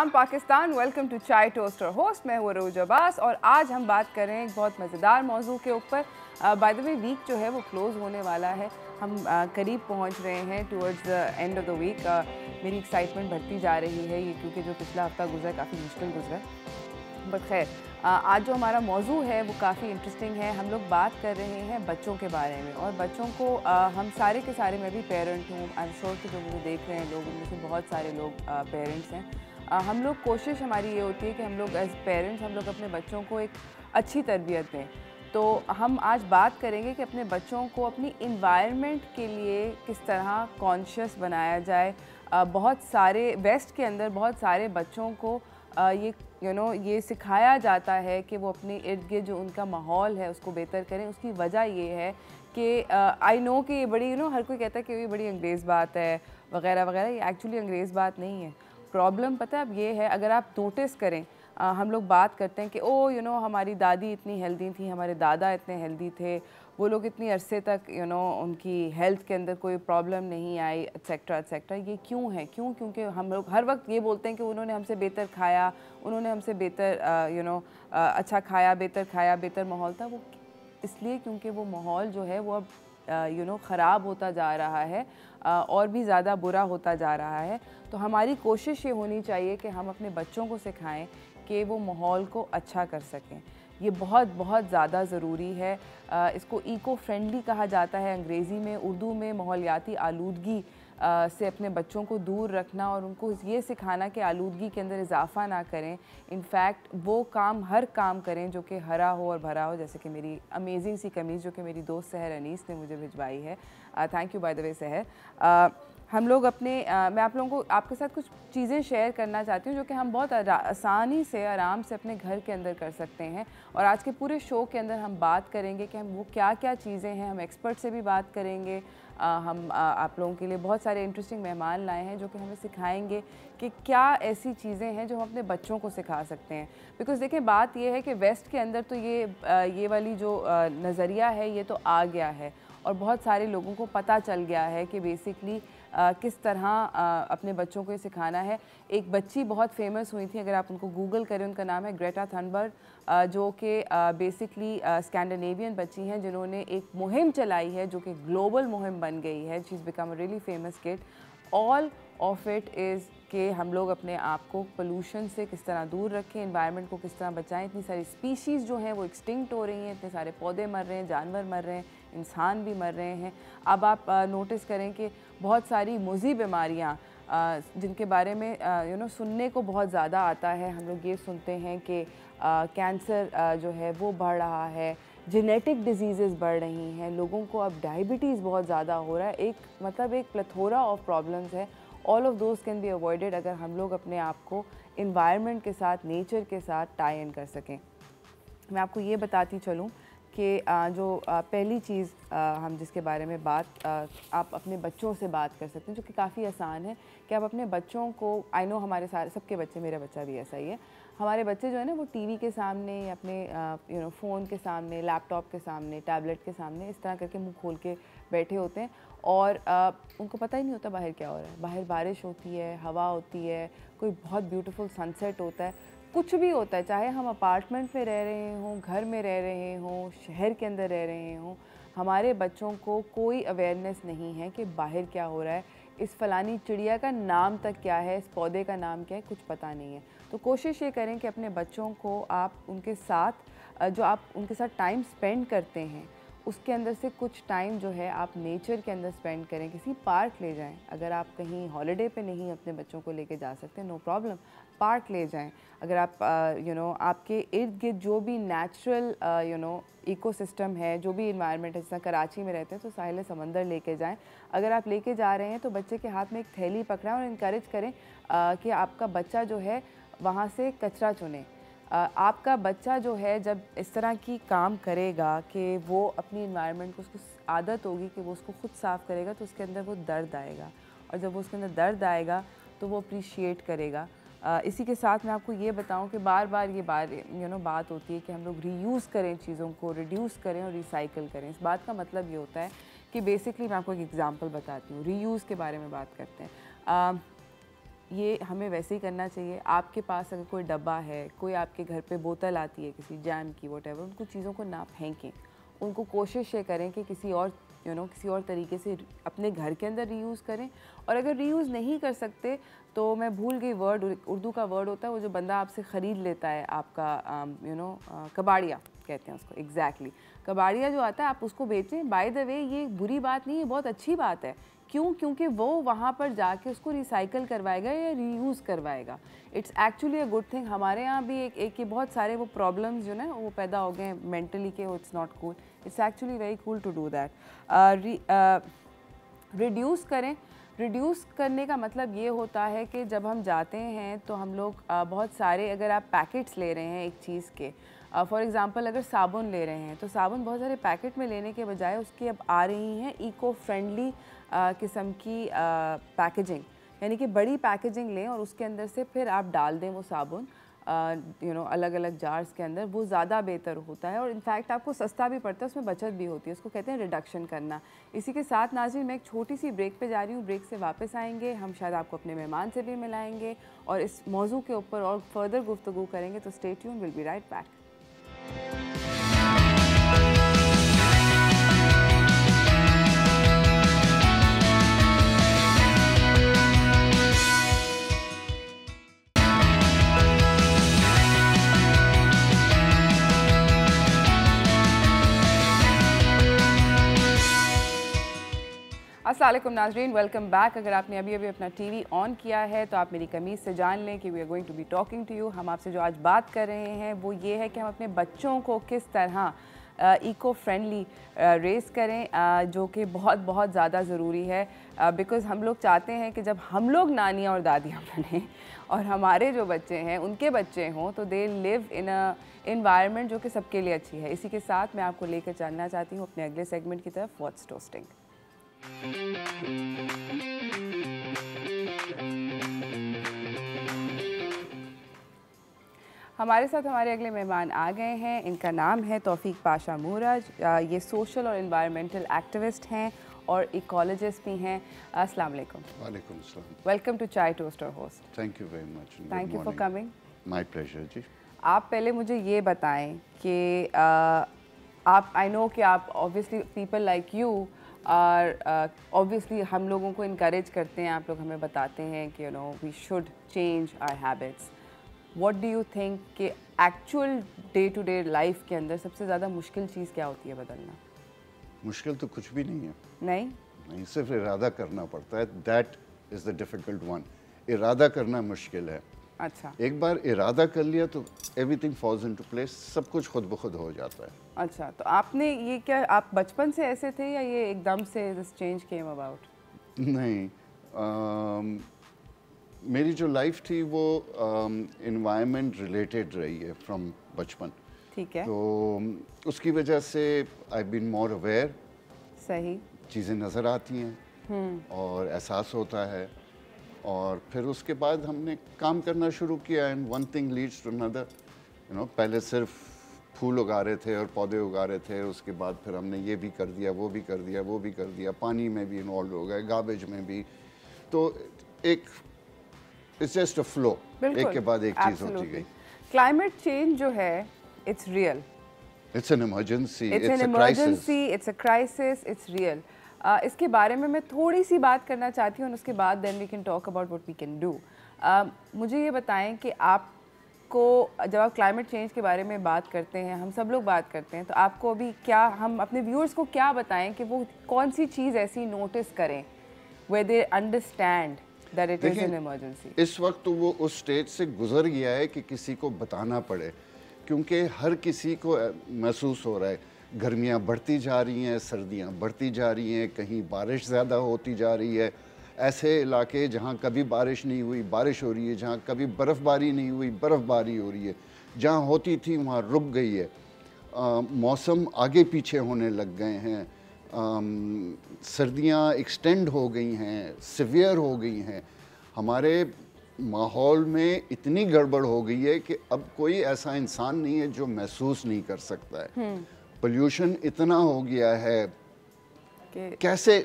सलाम Pakistan, welcome to चाय toast और होस्ट। मैं हूँ अरूज अब्बास और आज हम बात कर रहे हैं एक बहुत मज़ेदार मौजू के ऊपर। बाय द वे वीक जो है वो क्लोज़ होने वाला है, हम करीब पहुँच रहे हैं towards the end of the week. मेरी एक्साइटमेंट बढ़ती जा रही है ये, क्योंकि जो पिछला हफ्ता गुजरा काफ़ी मुश्किल गुजरा। बट खैर, आज जो हमारा मौजू है वो काफ़ी इंटरेस्टिंग है। हम लोग बात कर रहे हैं बच्चों के बारे में, और बच्चों को हम सारे के सारे, मैं भी पेरेंट हूँ, आई एम श्योर कि जो मुझे देख रहे हैं लोग, उनमें से बहुत सारे लोग पेरेंट्स हैं। हम लोग कोशिश हमारी ये होती है कि हम लोग एज पेरेंट्स हम लोग अपने बच्चों को एक अच्छी तरबियत दें। तो हम आज बात करेंगे कि अपने बच्चों को अपनी इन्वायरमेंट के लिए किस तरह कॉन्शियस बनाया जाए। बहुत सारे वेस्ट के अंदर बहुत सारे बच्चों को ये ये सिखाया जाता है कि वो अपने इर्द गिर्द जो उनका माहौल है उसको बेहतर करें। उसकी वजह ये है कि आई नो कि ये बड़ी हर कोई कहता है कि ये बड़ी अंग्रेज़ बात है वगैरह वगैरह। ये एक्चुअली अंग्रेज़ बात नहीं है। प्रॉब्लम पता है अब ये है, अगर आप नोटिस करें, हम लोग बात करते हैं कि हमारी दादी इतनी हेल्दी थी, हमारे दादा इतने हेल्दी थे, वो लोग इतनी अरसे तक उनकी हेल्थ के अंदर कोई प्रॉब्लम नहीं आई, एट्सेट्रा एट्सेट्रा। ये क्यों है? क्योंकि हम लोग हर वक्त ये बोलते हैं कि उन्होंने हमसे बेहतर खाया, उन्होंने हमसे बेहतर अच्छा खाया, बेहतर माहौल था। वो इसलिए क्योंकि वो माहौल जो है वो अब ख़राब होता जा रहा है, और भी ज़्यादा बुरा होता जा रहा है। तो हमारी कोशिश ये होनी चाहिए कि हम अपने बच्चों को सिखाएं कि वो माहौल को अच्छा कर सकें। ये बहुत बहुत ज़्यादा ज़रूरी है। इसको इको फ्रेंडली कहा जाता है अंग्रेज़ी में। उर्दू में माहौलियाती आलूदगी से अपने बच्चों को दूर रखना और उनको ये सिखाना कि आलूदगी के अंदर इजाफ़ा ना करें। इनफैक्ट वो हर काम करें जो कि हरा हो और भरा हो। जैसे कि मेरी अमेजिंग सी कमीज़ जो कि मेरी दोस्त सहर अनीस ने मुझे भिजवाई है, thank you by the way सहर। हम लोग मैं आप लोगों को आपके साथ कुछ चीज़ें शेयर करना चाहती हूँ जो कि हम बहुत आसानी से, आराम से अपने घर के अंदर कर सकते हैं। और आज के पूरे शो के अंदर हम बात करेंगे कि हम वो क्या क्या चीज़ें हैं। हम एक्सपर्ट से भी बात करेंगे। हम आप लोगों के लिए बहुत सारे इंटरेस्टिंग मेहमान लाए हैं जो कि हमें सिखाएंगे कि क्या ऐसी चीज़ें हैं जो हम अपने बच्चों को सिखा सकते हैं। बिकॉज़ देखिए, बात ये है कि वेस्ट के अंदर तो ये वाली जो नज़रिया है ये तो आ गया है, और बहुत सारे लोगों को पता चल गया है कि बेसिकली किस तरह अपने बच्चों को ये सिखाना है। एक बच्ची बहुत फेमस हुई थी, अगर आप उनको गूगल करें, उनका नाम है ग्रेटा थनबर्ग, जो कि बेसिकली स्कैंडिनेवियन बच्ची हैं जिन्होंने एक मुहिम चलाई है जो कि ग्लोबल मुहिम बन गई है। She is become a really famous kid. All of it is कि हम लोग अपने आप को पोल्यूशन से किस तरह दूर रखें, एनवायरनमेंट को किस तरह बचाएं। इतनी सारी स्पीशीज़ जो हैं वो एक्सटिंक्ट हो रही हैं, इतने सारे पौधे मर रहे हैं, जानवर मर रहे हैं, इंसान भी मर रहे हैं। अब आप नोटिस करें कि बहुत सारी मुज़ी बीमारियाँ जिनके बारे में सुनने को बहुत ज़्यादा आता है। हम लोग ये सुनते हैं कि कैंसर जो है वो बढ़ रहा है, जेनेटिक डिजीज़ेज़ बढ़ रही हैं, लोगों को अब डायबिटीज़ बहुत ज़्यादा हो रहा है। एक प्लेथोरा ऑफ प्रॉब्लम्स है। All of those can be avoided अगर हम लोग अपने आप को इन्वायरमेंट के साथ, नेचर के साथ टाई इन कर सकें। मैं आपको ये बताती चलूँ कि जो पहली चीज़ हम जिसके बारे में आप अपने बच्चों से बात कर सकते हैं, जो कि काफ़ी आसान है, कि आप अपने बच्चों को, आई नो हमारे सारे सबके बच्चे, मेरा बच्चा भी ऐसा ही है, हमारे बच्चे जो है ना वो टीवी के सामने या अपने फ़ोन के सामने, लैपटॉप के सामने, टैबलेट के सामने इस तरह करके मुंह खोल के बैठे होते हैं, और उनको पता ही नहीं होता बाहर क्या हो रहा है। बाहर बारिश होती है, हवा होती है, कोई बहुत ब्यूटीफुल सनसेट होता है, कुछ भी होता है, चाहे हम अपार्टमेंट में रह रहे हों, घर में रह रहे हों, शहर के अंदर रह रहे हों, हमारे बच्चों को कोई अवेयरनेस नहीं है कि बाहर क्या हो रहा है, इस फलानी चिड़िया का नाम तक क्या है, इस पौधे का नाम क्या है, कुछ पता नहीं है। तो कोशिश ये करें कि अपने बच्चों को आप उनके साथ टाइम स्पेंड करते हैं, उसके अंदर से कुछ टाइम जो है आप नेचर के अंदर स्पेंड करें। किसी पार्क ले जाएं। अगर आप कहीं हॉलिडे पे नहीं अपने बच्चों को लेके जा सकते, नो प्रॉब्लम, पार्क ले जाएं। अगर आप आपके इर्द गिर्द जो भी नेचुरल इकोसिस्टम है, जो भी इन्वायरमेंट है, जैसा कराची में रहते हैं तो साहिल समंदर लेके जाएं। अगर आप लेके जा रहे हैं तो बच्चे के हाथ में एक थैली पकड़ाएं और इनकरेज करें कि आपका बच्चा जो है वहाँ से कचरा चुने। आपका बच्चा जो है जब इस तरह की काम करेगा कि वो अपनी इन्वायरमेंट को, उसको आदत होगी कि वो उसको खुद साफ़ करेगा, तो उसके अंदर वो दर्द आएगा, और जब वो उसके अंदर दर्द आएगा तो वो अप्रिशिएट करेगा। इसी के साथ मैं आपको ये बताऊं कि बार बार बात होती है कि हम लोग रीयूज़ करें चीज़ों को, रिड्यूस करें और रिसाइकिल करें। इस बात का मतलब ये होता है कि बेसिकली मैं आपको एक एग्ज़ाम्पल बताती हूँ, रीयूज़ के बारे में बात करते हैं। ये हमें वैसे ही करना चाहिए। आपके पास अगर कोई डब्बा है, कोई आपके घर पे बोतल आती है किसी जैम की, वॉटेवर, उनको चीज़ों को ना फेंकें। उनको कोशिश ये करें कि किसी और किसी और तरीके से अपने घर के अंदर रीयूज़ करें। और अगर रीयूज़ नहीं कर सकते तो मैं भूल गई वर्ड, उर्दू का वर्ड होता है वो जो बंदा आपसे ख़रीद लेता है आपका कबाड़िया कहते हैं उसको, एग्जैक्टली कबाड़िया जो आता है आप उसको बेचें। बाय द वे ये बुरी बात नहीं है, बहुत अच्छी बात है। क्यों? क्योंकि वो वहाँ पर जाके उसको रिसाइकल करवाएगा या रीयूज़ करवाएगा। It's actually a good thing. हमारे यहाँ भी एक ये बहुत सारे वो प्रॉब्लम्स जो ना वो पैदा हो गए हैं मेंटली के, it's not cool. It's actually very cool to do that. Reduce करें। रिड्यूस करने का मतलब ये होता है कि जब हम जाते हैं तो हम लोग बहुत सारे, अगर आप पैकेट्स ले रहे हैं एक चीज़ के, फॉर एग्ज़ाम्पल अगर साबुन ले रहे हैं तो साबुन बहुत सारे पैकेट में लेने के बजाय उसकी अब आ रही हैं इको फ्रेंडली किस्म की पैकेजिंग, यानी कि बड़ी पैकेजिंग लें और उसके अंदर से फिर आप डाल दें वो साबुन अलग अलग जार्स के अंदर। वो ज़्यादा बेहतर होता है और इनफैक्ट आपको सस्ता भी पड़ता है, उसमें बचत भी होती है। उसको कहते हैं रिडक्शन करना। इसी के साथ नाज़रीन मैं एक छोटी सी ब्रेक पे जा रही हूँ। ब्रेक से वापस आएंगे हम, शायद आपको अपने मेहमान से भी मिलाएंगे और इस मौजू के ऊपर और फर्दर गुफ्तगू करेंगे। तो stay tune, will be right back. अस्सलाम वालेकुम नाज़रीन, वेलकम बैक। अगर आपने अभी अपना टीवी ऑन किया है तो आप मेरी कमीज़ से जान लें कि we are going to be talking to you. हम आपसे जो आज बात कर रहे हैं वो ये है कि हम अपने बच्चों को किस तरह इको फ्रेंडली रेस करें, जो कि बहुत बहुत ज़्यादा ज़रूरी है। बिकॉज़ हम लोग चाहते हैं कि जब हम लोग नानियाँ और दादियाँ बने और हमारे जो बच्चे हैं उनके बच्चे हों तो they live in a environment जो कि सबके लिए अच्छी है। इसी के साथ मैं आपको लेकर चलना चाहती हूँ अपने अगले सेगमेंट की तरफ, व्हाट्स टोस्टिंग। हमारे साथ हमारे अगले मेहमान आ गए हैं। इनका नाम है तौफीक पाशा मूरज। ये सोशल और एनवायरमेंटल एक्टिविस्ट हैं और इकोलॉजिस्ट भी हैं। अस्सलाम वालेकुम। वालेकुम अस्सलाम। Welcome to chai toaster host. Thank you very much. Thank you for coming. My pleasure जी। आप पहले मुझे ये बताएं कि आप, आई नो कि आप ऑब्वियसली पीपल लाइक यू और ऑब्वियसली हम लोगों को इनकरेज करते हैं, आप लोग हमें बताते हैं कि we should change our habits. What do you think कि actual day to day life के अंदर सबसे ज़्यादा मुश्किल चीज़ क्या होती है बदलना? मुश्किल तो कुछ भी नहीं है। नहीं, सिर्फ इरादा करना पड़ता है। That is the difficult one. इरादा करना मुश्किल है। अच्छा, एक बार इरादा कर लिया तो एवरीथिंग फॉल्स इनटू प्लेस, सब कुछ खुद ब खुद हो जाता है। अच्छा, तो आपने ये क्या, आप बचपन से ऐसे थे या ये एकदम से दिस चेंज केम अबाउट? नहीं, मेरी जो लाइफ थी वो एनवायरनमेंट रिलेटेड रही है फ्रॉम बचपन। ठीक है, तो उसकी वजह से आई बीन मोर अवेयर। सही। चीज़ें नज़र आती हैं और एहसास होता है और फिर उसके बाद हमने काम करना शुरू किया and one thing leads to another. पहले सिर्फ फूल उगा रहे थे और पौधे उगा रहे थे, उसके बाद फिर हमने ये भी कर दिया, वो भी कर दिया, वो भी कर दिया, पानी में भी इन्वॉल्व हो गए, गार्बेज में भी। तो एक इट्स जस्ट अ फ्लो, एक के बाद एक चीज़ होती गई। क्लाइमेट चेंज जो है it's real, it's an emergency, it's a crisis, it's real. इसके बारे में मैं थोड़ी सी बात करना चाहती हूँ और उसके बाद then we can talk about what we can do. मुझे ये बताएं कि आपको जब आप क्लाइमेट चेंज के बारे में बात करते हैं, हम सब लोग बात करते हैं, तो आपको अभी क्या, हम अपने व्यूअर्स को क्या बताएं कि वो कौन सी चीज़ ऐसी नोटिस करें where they understand that it is an emergency? इस वक्त तो वो उस स्टेज से गुजर गया है कि किसी को बताना पड़े, क्योंकि हर किसी को महसूस हो रहा है गर्मियाँ बढ़ती जा रही हैं, सर्दियाँ बढ़ती जा रही हैं, कहीं बारिश ज़्यादा होती जा रही है। ऐसे इलाके जहाँ कभी बारिश नहीं हुई बारिश हो रही है, जहाँ कभी बर्फ़बारी नहीं हुई बर्फ़बारी हो रही है, जहाँ होती थी वहाँ रुक गई है। मौसम आगे पीछे होने लग गए हैं, सर्दियाँ एक्सटेंड हो गई हैं, सिवियर हो गई हैं। हमारे माहौल में इतनी गड़बड़ हो गई है कि अब कोई ऐसा इंसान नहीं है जो महसूस नहीं कर सकता है। पोल्यूशन इतना हो गया है, कैसे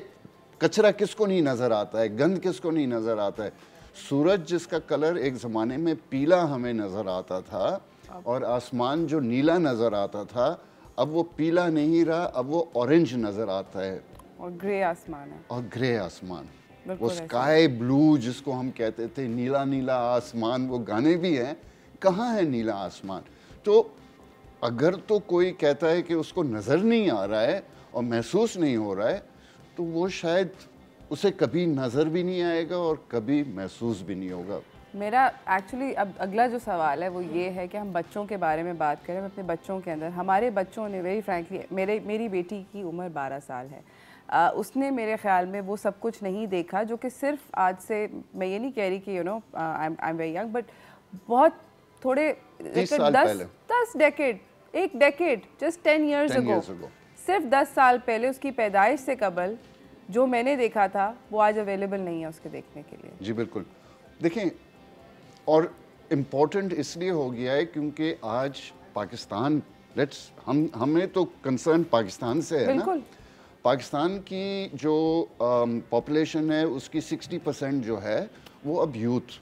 कचरा किसको नहीं नज़र आता है, गंद किसको नहीं नज़र आता है। सूरज जिसका कलर एक ज़माने में पीला हमें नज़र आता था और आसमान जो नीला नज़र आता था, अब वो पीला नहीं रहा, अब वो ऑरेंज नज़र आता है और ग्रे आसमान है। और ग्रे आसमान, वो बिल्कुल स्काई ब्लू जिसको हम कहते थे, नीला नीला आसमान, वो गाने भी हैं, कहाँ है नीला आसमान। तो अगर तो कोई कहता है कि उसको नज़र नहीं आ रहा है और महसूस नहीं हो रहा है, तो वो शायद उसे कभी नज़र भी नहीं आएगा और कभी महसूस भी नहीं होगा। मेरा एक्चुअली अब अगला जो सवाल है वो ये है कि हम बच्चों के बारे में बात करें। अपने बच्चों के अंदर, हमारे बच्चों ने वेरी फ्रैंकली, मेरी बेटी की उम्र 12 साल है, उसने मेरे ख्याल में वो सब कुछ नहीं देखा जो कि सिर्फ आज से, मैं ये नहीं कह रही कि I am very young, but बहुत थोड़े 10 डेकेड, एक डेकेड, जस्ट 10 years ago, सिर्फ 10 साल पहले उसकी पैदाइश से कबल जो मैंने देखा था वो आज अवेलेबल नहीं है उसके देखने के लिए। जी बिल्कुल। देखें, और इम्पोर्टेंट इसलिए हो गया है क्योंकि आज पाकिस्तान, हमें तो कंसर्न पाकिस्तान से है ना। पाकिस्तान की जो पॉपुलेशन है उसकी 60% जो है वो अब यूथ,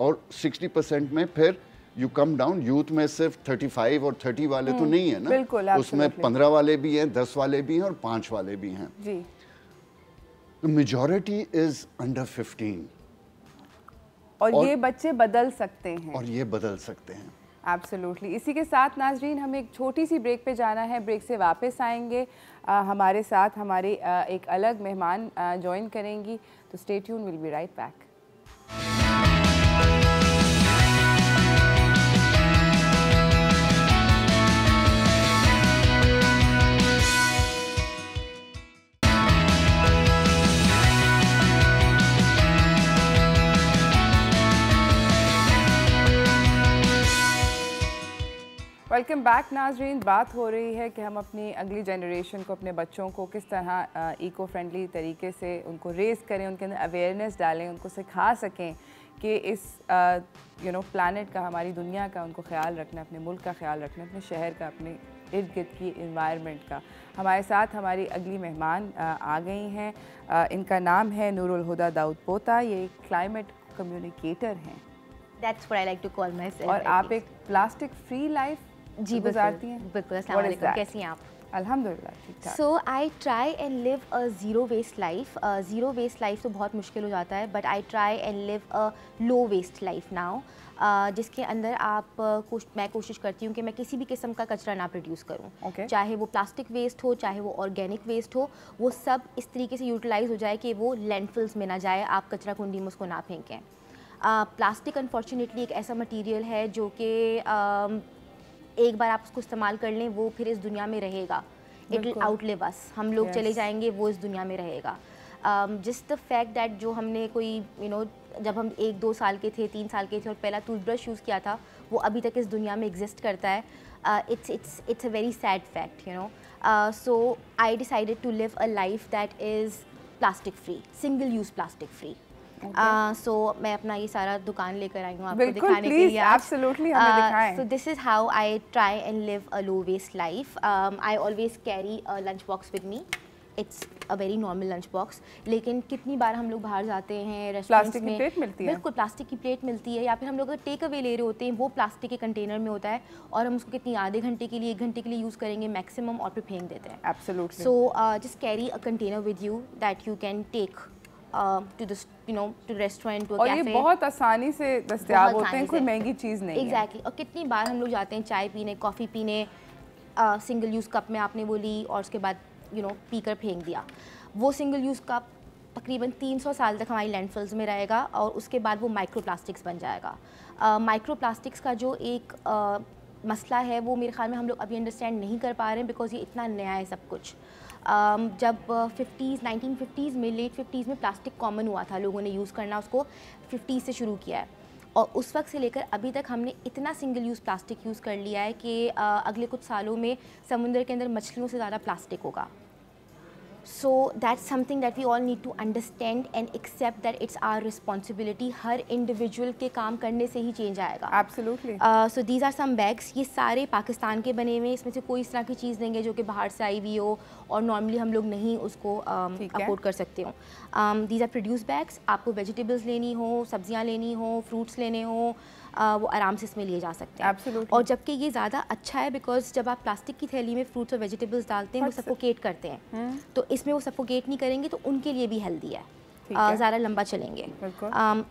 और 60% में फिर यू कम डाउन, यूथ में सिर्फ 35 और 30 वाले तो नहीं है ना, बिल्कुल, उसमें 15 वाले भी हैं, 10 वाले भी हैं और 5 वाले भी हैं जी। The majority is under 15 और ये बच्चे बदल सकते हैं, और ये बदल सकते हैं एब्सोल्युटली। इसी के साथ नाजरीन, हमें एक छोटी सी ब्रेक पे जाना है। ब्रेक से वापस आएंगे, हमारे साथ हमारी एक अलग मेहमान ज्वाइन करेंगी, तो stay tune, will be right back. Welcome back नाजरीन। बात हो रही है कि हम अपनी अगली जनरेशन को, अपने बच्चों को किस तरह इको फ्रेंडली तरीके से उनको रेस करें, उनके अंदर अवेयरनेस डालें, उनको सिखा सकें कि इस प्लानट का, हमारी दुनिया का उनको ख्याल रखना, अपने मुल्क का ख्याल रखना, अपने शहर का, अपने इर्द गिर्द की इन्वायरमेंट का। हमारे साथ हमारी अगली मेहमान आ गई हैं, इनका नाम है नूरुल हुदा दाऊद पोता। ये क्लाइमेट कम्युनिकेटर हैं। That's what I like to call myself. और आप एक प्लास्टिक फ्री लाइफ जी गुजारती हैं। बिल्कुल। अस्सलाम वालेकुम, कैसी हैं आप? अल्हम्दुलिल्लाह ठीक ठाक। So I try and live a zero waste life. Zero waste life तो बहुत मुश्किल हो जाता है, but I try and live a low waste life now. जिसके अंदर मैं कोशिश करती हूँ कि मैं किसी भी किस्म का कचरा ना प्रोड्यूस करूँ, चाहे वो प्लास्टिक वेस्ट हो, चाहे वो ऑर्गेनिक वेस्ट हो, वो सब इस तरीके से यूटिलाइज हो जाए कि वो लैंडफिल्स में ना जाए, आप कचरा कुंडी में उसको ना फेंकें। प्लास्टिक अनफॉर्चुनेटली एक ऐसा मटेरियल है जो कि एक बार आप उसको इस्तेमाल कर लें, वो फिर इस दुनिया में रहेगा। इट विल आउटलिव अस, हम लोग चले जाएंगे, वो इस दुनिया में रहेगा। जस्ट द फैक्ट दैट जो हमने कोई जब हम 1-2 साल के थे, 3 साल के थे और पहला टूथब्रश यूज़ किया था, वो अभी तक इस दुनिया में एग्जिस्ट करता है। It's a very sad fact, so I decided to live a life that is plastic free, single use plastic free. So मैं अपना ये सारा दुकान लेकर आई हूँ आपको दिखाने के लिए। Absolutely, हमें दिखाएं। So this is how I try and live a low waste life. I always carry a lunch box with me. It's a very normal lunch box. लेकिन कितनी बार हम लोग बाहर जाते हैं रेस्टोरेंट्स में, प्लास्टिक की प्लेट मिलती है। बिल्कुल प्लास्टिक की प्लेट मिलती है, या फिर हम लोग अगर टेक अवे ले रहे होते हैं, वो प्लास्टिक के कंटेनर में होता है और हम उसको कितनी आधे घंटे के लिए, 1 घंटे के लिए यूज़ करेंगे मैक्सिमम और फिर फेंक देते हैं। Absolutely. So just carry a container with you that you can take to the to restaurant, to a cafe. और ये बहुत आसानी से दस्तयाब होते हैं, कोई महंगी चीज़ नहीं है। Exactly. और कितनी बार हम लोग जाते हैं चाय पीने, कॉफ़ी पीने, सिंगल यूज़ कप में आपने वो ली और उसके बाद पी कर फेंक दिया। वो सिंगल यूज़ कप तकरीबन 300 साल तक हमारी लैंडफिल्स में रहेगा और उसके बाद वो माइक्रो प्लास्टिक्स बन जाएगा। माइक्रो प्लास्टिक्स का जो एक मसला है वो मेरे ख्याल में हम लोग अभी अंडरस्टैंड नहीं कर पा रहे हैं, बिकॉज ये इतना नया है सब कुछ। जब 1950s में, लेट 50s में प्लास्टिक कॉमन हुआ था, लोगों ने यूज़ करना उसको 50s से शुरू किया है और उस वक्त से लेकर अभी तक हमने इतना सिंगल यूज़ प्लास्टिक यूज़ कर लिया है कि अगले कुछ सालों में समुद्र के अंदर मछलियों से ज़्यादा प्लास्टिक होगा। So that's something that we all need to understand and accept that it's our responsibility. Her individual के काम करने से ही change आएगा। Absolutely. So these are some bags. ये सारे पाकिस्तान के बने हुए हैं, इसमें से कोई इस तरह की चीज़ नहीं है जो कि बाहर से आई हुई हो और नॉर्मली हम लोग नहीं उसको अफोर्ड कर सकते हो। दीज आर प्रोड्यूस बैग्स, आपको वेजिटेबल्स लेनी हो, सब्जियां लेनी हो, फ्रूट्स लेने हो, वो आराम से इसमें लिए जा सकते हैं। Absolutely. और जबकि ये ज़्यादा अच्छा है बिकॉज जब आप प्लास्टिक की थैली में फ्रूट्स और वेजिटेबल्स डालते हैं वो सफोकेट करते हैं, तो इसमें वो सफोकेट नहीं करेंगे, तो उनके लिए भी हेल्दी है, ज़्यादा लंबा चलेंगे।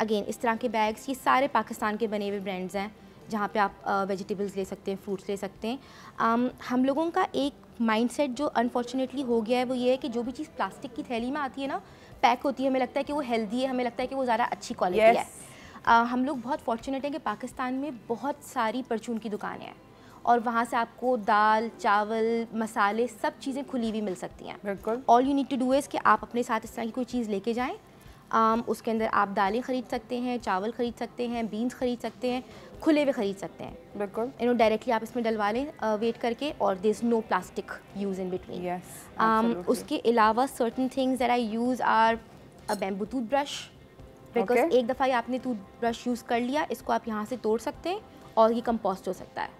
अगेन इस तरह के बैग्स ये सारे पाकिस्तान के बने हुए ब्रांड्स हैं जहाँ पे आप वेजिटेबल्स ले सकते हैं, फ्रूट्स ले सकते हैं। हम लोगों का एक माइंडसेट जो अनफॉर्चुनेटली हो गया है वो ये है कि जो भी चीज़ प्लास्टिक की थैली में आती है ना, पैक होती है, हमें लगता है कि वो हेल्दी है, हमें लगता है कि वो ज़्यादा अच्छी क्वालिटी है। हम लोग बहुत फॉर्चुनेट हैं कि पाकिस्तान में बहुत सारी परचून की दुकानें हैं और वहाँ से आपको दाल, चावल, मसाले, सब चीज़ें खुली हुई मिल सकती हैं। बिल्कुल। All you need to do is कि आप अपने साथ इस तरह की कोई चीज़ लेके जाएं। उसके अंदर आप दालें ख़रीद सकते हैं, चावल ख़रीद सकते हैं, बीन्स ख़रीद सकते हैं, खुले हुए ख़रीद सकते हैं। बिल्कुल। डायरेक्टली आप इसमें डलवा लें वेट करके, और there is no plastic use in between. उसके अलावा certain things that I use are a bamboo toothbrush, because एक दफ़ा ही आपने टूथब्रश यूज़ कर लिया, इसको आप यहाँ से तोड़ सकते हैं और ये कंपोस्ट हो सकता है।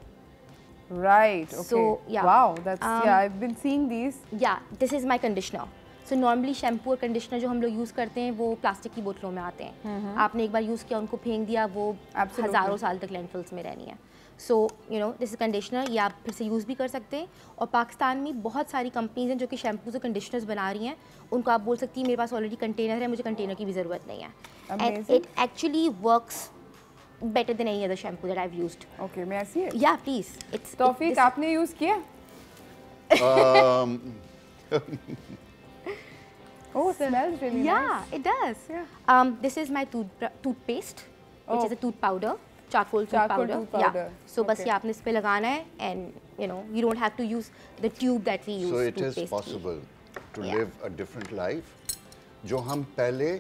Right. Okay. So yeah. Wow. That's yeah. I've been seeing these. Yeah. This is my conditioner. So normally shampoo और कंडीशनर जो हम लोग यूज़ करते हैं वो प्लास्टिक की बोतलों में आते हैं। आपने एक बार यूज़ किया, उनको फेंक दिया, वो हज़ारों साल तक लैंडफिल्स में रहनी है। So you know this is conditioner, ये आप फिर से यूज़ भी कर सकते हैं। और पाकिस्तान में बहुत सारी कंपनीज हैं जो कि शैम्पूज और कंडीशनर्स बना रही हैं, उनको आप बोल सकती हैं मेरे पास ऑलरेडी कंटेनर है, मुझे कंटेनर की भी ज़रूरत नहीं है। And it actually works better than any other shampoo that I've used. Okay, may I see it? Yeah, please. It's तौफीक, आपने यूज़ किया? Oh, it smells really nice. Yeah, it does. Yeah. This is my toothpaste, which is a tooth powder, charcoal tooth powder. Yeah. So बस ये आपने इस पे लगाना है, and you know you don't have to use the tube that we use. So it is possible to live a different life. जो हम पहले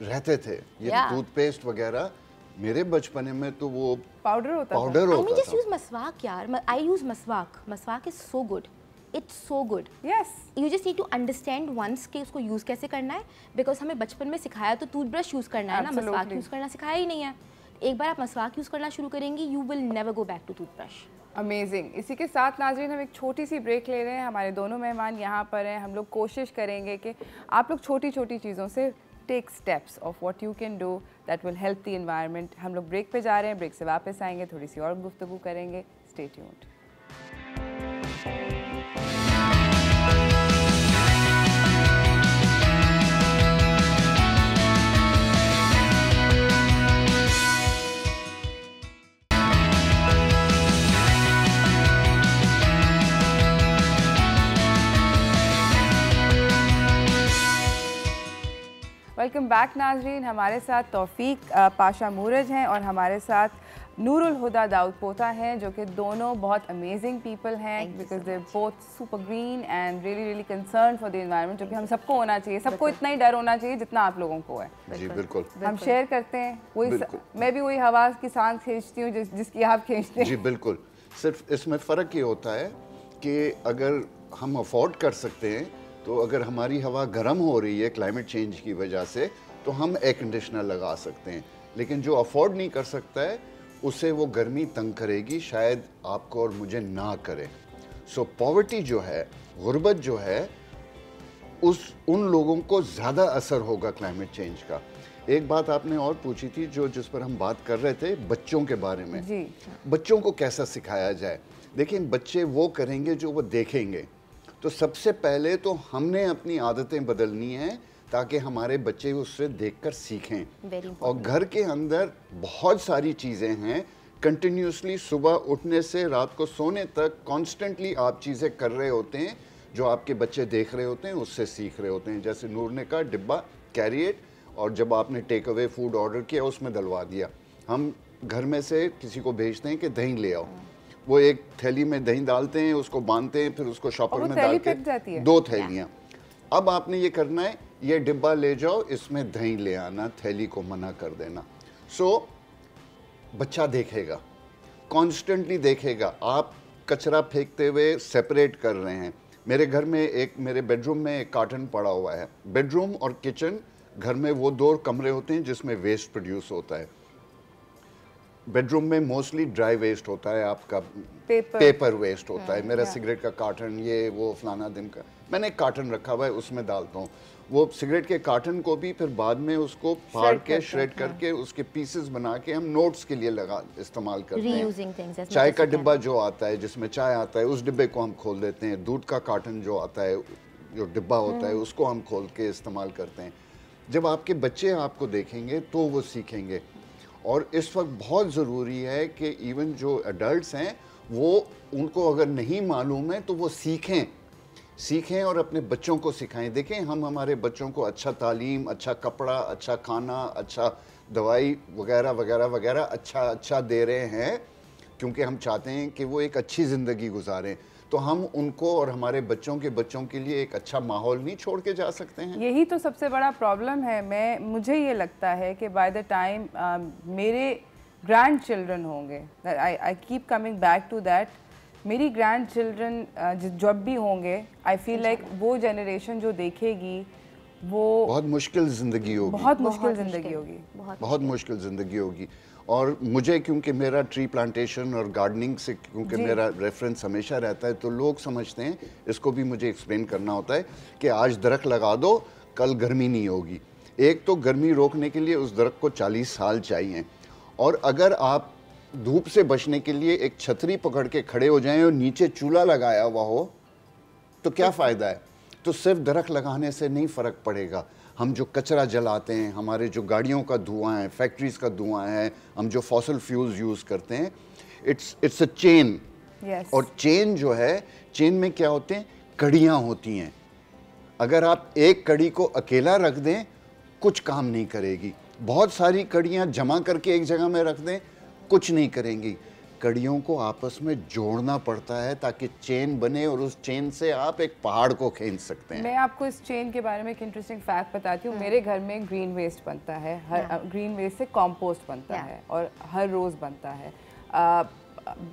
रहते थे, ये टूथपेस्ट वगैरह, मेरे बचपने में तो वो पाउडर होता था। I mean just use मसवाक यार। I use मसवाक। मसवाक is so good. It's so good. Yes. You just need to understand once कि उसको यूज़ कैसे करना है, because हमें बचपन में सिखाया तो टूथब्रश यूज़ करना है ना, मसवाक यूज़ करना सिखाया ही नहीं है। एक बार आप मसवाक यूज़ करना शुरू करेंगी, you will never go back to toothbrush. Amazing. इसी के साथ नाज़रीन हम एक छोटी सी ब्रेक ले रहे हैं। हमारे दोनों मेहमान यहाँ पर हैं। हम लोग कोशिश करेंगे कि आप लोग छोटी छोटी चीज़ों से take steps of what you can do that will help the environment. हम लोग ब्रेक पे जा रहे हैं, ब्रेक से वापस आएंगे, थोड़ी सी और गुफ्तगू करेंगे। Stay tuned. वेलकम बैक नाजरीन। हमारे साथ तौफीक पाशा मूरज हैं और हमारे साथ नूरुल हुदा दाऊद पोता हैं, जो कि दोनों बहुत अमेजिंग पीपल हैं, because they both super green and really really concern for the environment, जो कि हम सबको होना चाहिए। सबको इतना ही डर होना चाहिए जितना आप लोगों को है। जी बिल्कुल। हम शेयर करते हैं वही, मैं भी वही हवा की सांस खींचती हूँ जिसकी आप खींचते हैं। जी बिल्कुल। सिर्फ इसमें फ़र्क ये होता है कि अगर हम अफोर्ड कर सकते हैं, तो अगर हमारी हवा गर्म हो रही है क्लाइमेट चेंज की वजह से, तो हम एयर कंडीशनर लगा सकते हैं। लेकिन जो अफोर्ड नहीं कर सकता है, उसे वो गर्मी तंग करेगी, शायद आपको और मुझे ना करे। सो पॉवर्टी जो है, गुर्बत जो है, उन लोगों को ज़्यादा असर होगा क्लाइमेट चेंज का। एक बात आपने और पूछी थी जिस पर हम बात कर रहे थे, बच्चों के बारे में। जी। बच्चों को कैसा सिखाया जाए? देखिए, बच्चे वो करेंगे जो वो देखेंगे। तो सबसे पहले तो हमने अपनी आदतें बदलनी है ताकि हमारे बच्चे उससे देखकर सीखें। और घर के अंदर बहुत सारी चीज़ें हैं, कंटिन्यूसली सुबह उठने से रात को सोने तक कॉन्स्टेंटली आप चीज़ें कर रहे होते हैं जो आपके बच्चे देख रहे होते हैं, उससे सीख रहे होते हैं। जैसे नूर ने कहा, डिब्बा कैरिएट, और जब आपने टेक अवे फूड ऑर्डर किया उसमें डलवा दिया। हम घर में से किसी को भेजते हैं कि दही ले आओ, वो एक थैली में दही डालते हैं, उसको बांधते हैं, फिर उसको शॉपर में डाल के 2 थैलियाँ। अब आपने ये करना है, ये डिब्बा ले जाओ, इसमें दही ले आना, थैली को मना कर देना। सो बच्चा देखेगा, कॉन्स्टेंटली देखेगा। आप कचरा फेंकते हुए सेपरेट कर रहे हैं। मेरे घर में मेरे बेडरूम में एक कार्टन पड़ा हुआ है। बेडरूम और किचन, घर में वो 2 कमरे होते हैं जिसमें वेस्ट प्रोड्यूस होता है। बेडरूम में मोस्टली ड्राई वेस्ट होता है, आपका पेपर वेस्ट होता है। मेरा सिगरेट का कार्टन, ये वो फलाना दिन का, मैंने एक कार्टन रखा हुआ है, उसमें डालता हूँ। वो सिगरेट के कार्टन को भी फिर बाद में उसको फाड़ के श्रेड करके उसके पीसेस बना के हम नोट्स के लिए इस्तेमाल करते हैं। चाय का डिब्बा जो आता है जिसमें चाय आता है, उस डिब्बे को हम खोल देते हैं। दूध का कार्टन जो आता है, जो डिब्बा होता है, उसको हम खोल के इस्तेमाल करते हैं। जब आपके बच्चे आपको देखेंगे तो वो सीखेंगे। और इस वक्त बहुत ज़रूरी है कि इवन जो एडल्ट्स हैं वो, उनको अगर नहीं मालूम है तो वो सीखें और अपने बच्चों को सिखाएं। देखें, हम हमारे बच्चों को अच्छा तालीम, अच्छा कपड़ा, अच्छा खाना, अच्छा दवाई वगैरह वगैरह वगैरह अच्छा दे रहे हैं, क्योंकि हम चाहते हैं कि वो एक अच्छी ज़िंदगी गुजारें। तो हम उनको और हमारे बच्चों के लिए एक अच्छा माहौल नहीं छोड़ के जा सकते हैं। यही तो सबसे बड़ा प्रॉब्लम है। मुझे ये लगता है कि बाय द टाइम मेरे ग्रैंड चिल्ड्रन होंगे, I keep coming back to that, मेरी ग्रैंड चिल्ड्रन जब भी होंगे, आई फील लाइक वो जनरेशन जो देखेगी वो बहुत मुश्किल ज़िंदगी होगी, बहुत मुश्किल ज़िंदगी होगी। और मुझे, क्योंकि मेरा ट्री प्लांटेशन और गार्डनिंग से क्योंकि मेरा रेफरेंस हमेशा रहता है, तो लोग समझते हैं, इसको भी मुझे एक्सप्लेन करना होता है कि आज दरख्त लगा दो, कल गर्मी नहीं होगी। एक तो गर्मी रोकने के लिए उस दरख्त को 40 साल चाहिए, और अगर आप धूप से बचने के लिए एक छतरी पकड़ के खड़े हो जाएं और नीचे चूल्हा लगाया हुआ हो तो क्या फ़ायदा है। तो सिर्फ दरख्त लगाने से नहीं फ़र्क पड़ेगा। हम जो कचरा जलाते हैं, हमारे जो गाड़ियों का धुआं है, फैक्ट्रीज़ का धुआं है, हम जो फॉसिल फ्यूल्स यूज़ करते हैं, इट्स अ चेन। और चेन जो है, चेन में क्या होते हैं, कड़ियाँ होती हैं। अगर आप एक कड़ी को अकेला रख दें, कुछ काम नहीं करेगी। बहुत सारी कड़ियाँ जमा करके एक जगह में रख दें, कुछ नहीं करेंगी। कड़ियों को आपस में जोड़ना पड़ता है ताकि चेन बने, और उस चेन से आप एक पहाड़ को खींच सकते हैं। मैं आपको इस चेन के बारे में एक इंटरेस्टिंग फैक्ट बताती हूँ। मेरे घर में ग्रीन वेस्ट बनता है, हर ग्रीन वेस्ट से कंपोस्ट बनता है, और हर रोज़ बनता है।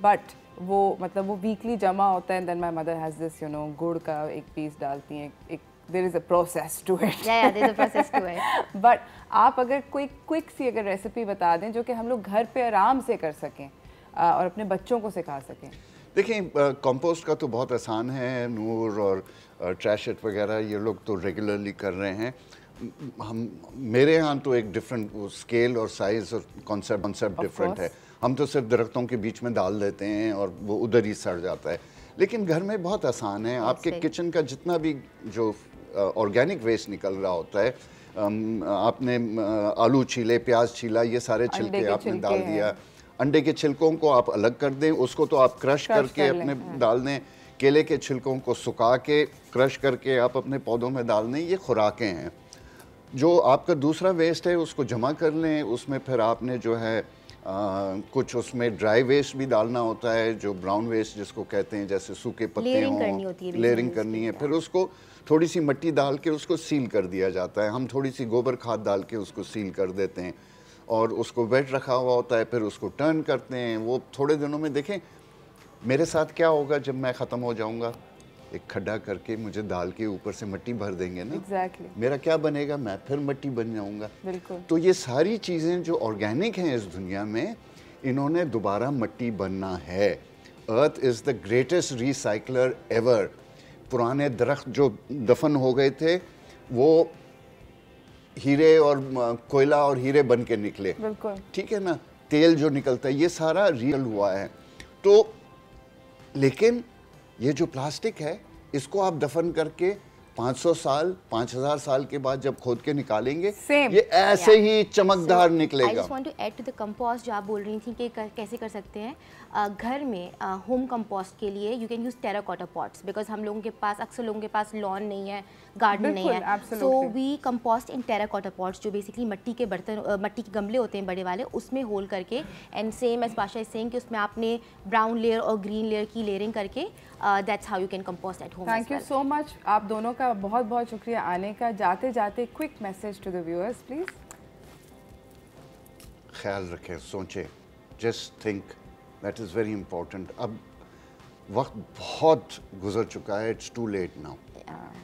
बट वो मतलब वो वीकली जमा होता है। Then my mother has this, you know, गुड़ का एक पीस डालती हैं, एक there is a process to it. Yeah, there's a process to it. But आप अगर कोई क्विक सी अगर रेसिपी बता दें जो कि हम लोग घर पे आराम से कर सकें और अपने बच्चों को सिखा सकें। देखिए, कंपोस्ट का तो बहुत आसान है, नूर और ट्रैश इट वगैरह ये लोग तो रेगुलरली कर रहे हैं। मेरे यहाँ तो एक डिफरेंट स्केल और साइज़ और कॉन्सेप्ट डिफरेंट है। हम तो सिर्फ दरख्तों के बीच में डाल देते हैं और वो उधर ही सड़ जाता है। लेकिन घर में बहुत आसान है। आपके किचन का जितना भी जो ऑर्गेनिक वेस्ट निकल रहा होता है, आपने आलू छीले, प्याज छीला, ये सारे छिलके आपने डाल दिया। अंडे के छिलकों को आप अलग कर दें, उसको तो आप क्रश करके अपने डाल दें। केले के छिलकों को सुखा के क्रश करके आप अपने पौधों में डाल दें। ये खुराकें हैं। जो आपका दूसरा वेस्ट है उसको जमा कर लें। उसमें फिर आपने जो है कुछ उसमें ड्राई वेस्ट भी डालना होता है, जो ब्राउन वेस्ट जिसको कहते हैं, जैसे सूखे पत्ते हों, लेयरिंग करनी है। फिर उसको थोड़ी सी मिट्टी डाल के उसको सील कर दिया जाता है। हम थोड़ी सी गोबर खाद डाल के उसको सील कर देते हैं और उसको वेट रखा हुआ होता है। फिर उसको टर्न करते हैं। वो थोड़े दिनों में, देखें मेरे साथ क्या होगा, जब मैं ख़त्म हो जाऊँगा, एक खड्डा करके मुझे डाल के ऊपर से मिट्टी भर देंगे ना। Exactly. मेरा क्या बनेगा, मैं फिर मिट्टी बन जाऊंगा। बिल्कुल। तो ये सारी चीज़ें जो ऑर्गेनिक हैं इस दुनिया में, इन्होंने दोबारा मिट्टी बनना है। Earth is the greatest recycler ever. पुराने दरख्त जो दफन हो गए थे वो हीरे और कोयला और हीरे बन के निकले। बिल्कुल। ठीक है ना। तेल जो निकलता है ये सारा रियल हुआ है। तो लेकिन ये जो प्लास्टिक है इसको आप दफन करके 500 साल 5000 साल के बाद जब खोद के निकालेंगे ये ऐसे ही चमकदार निकलेगा। I just want to add to the compost, जो आप बोल रही थी कि कैसे कर सकते हैं घर में होम कंपोस्ट के लिए you can use terracotta pots, because हम लोगों के पास, अक्सर लोगों के पास लॉन नहीं है, गार्डन नहीं है, so we compost in terracotta pots, जो बेसिकली मिट्टी के बर्तन, मिट्टी के गमले होते हैं बड़े वाले, उसमें होल करके, and same as Pasha is saying कि उसमें आपने ब्राउन लेयर और ग्रीन लेयर की लेयरिंग करके that's how you can compost at home. Thank you so much आप दोनों का बहुत बहुत शुक्रिया आने का। जाते जाते quick message to the viewers please. ख्याल रखें, सोचें, just think, that is very important. अब वक्त बहुत गुजर चुका है, it's too late now.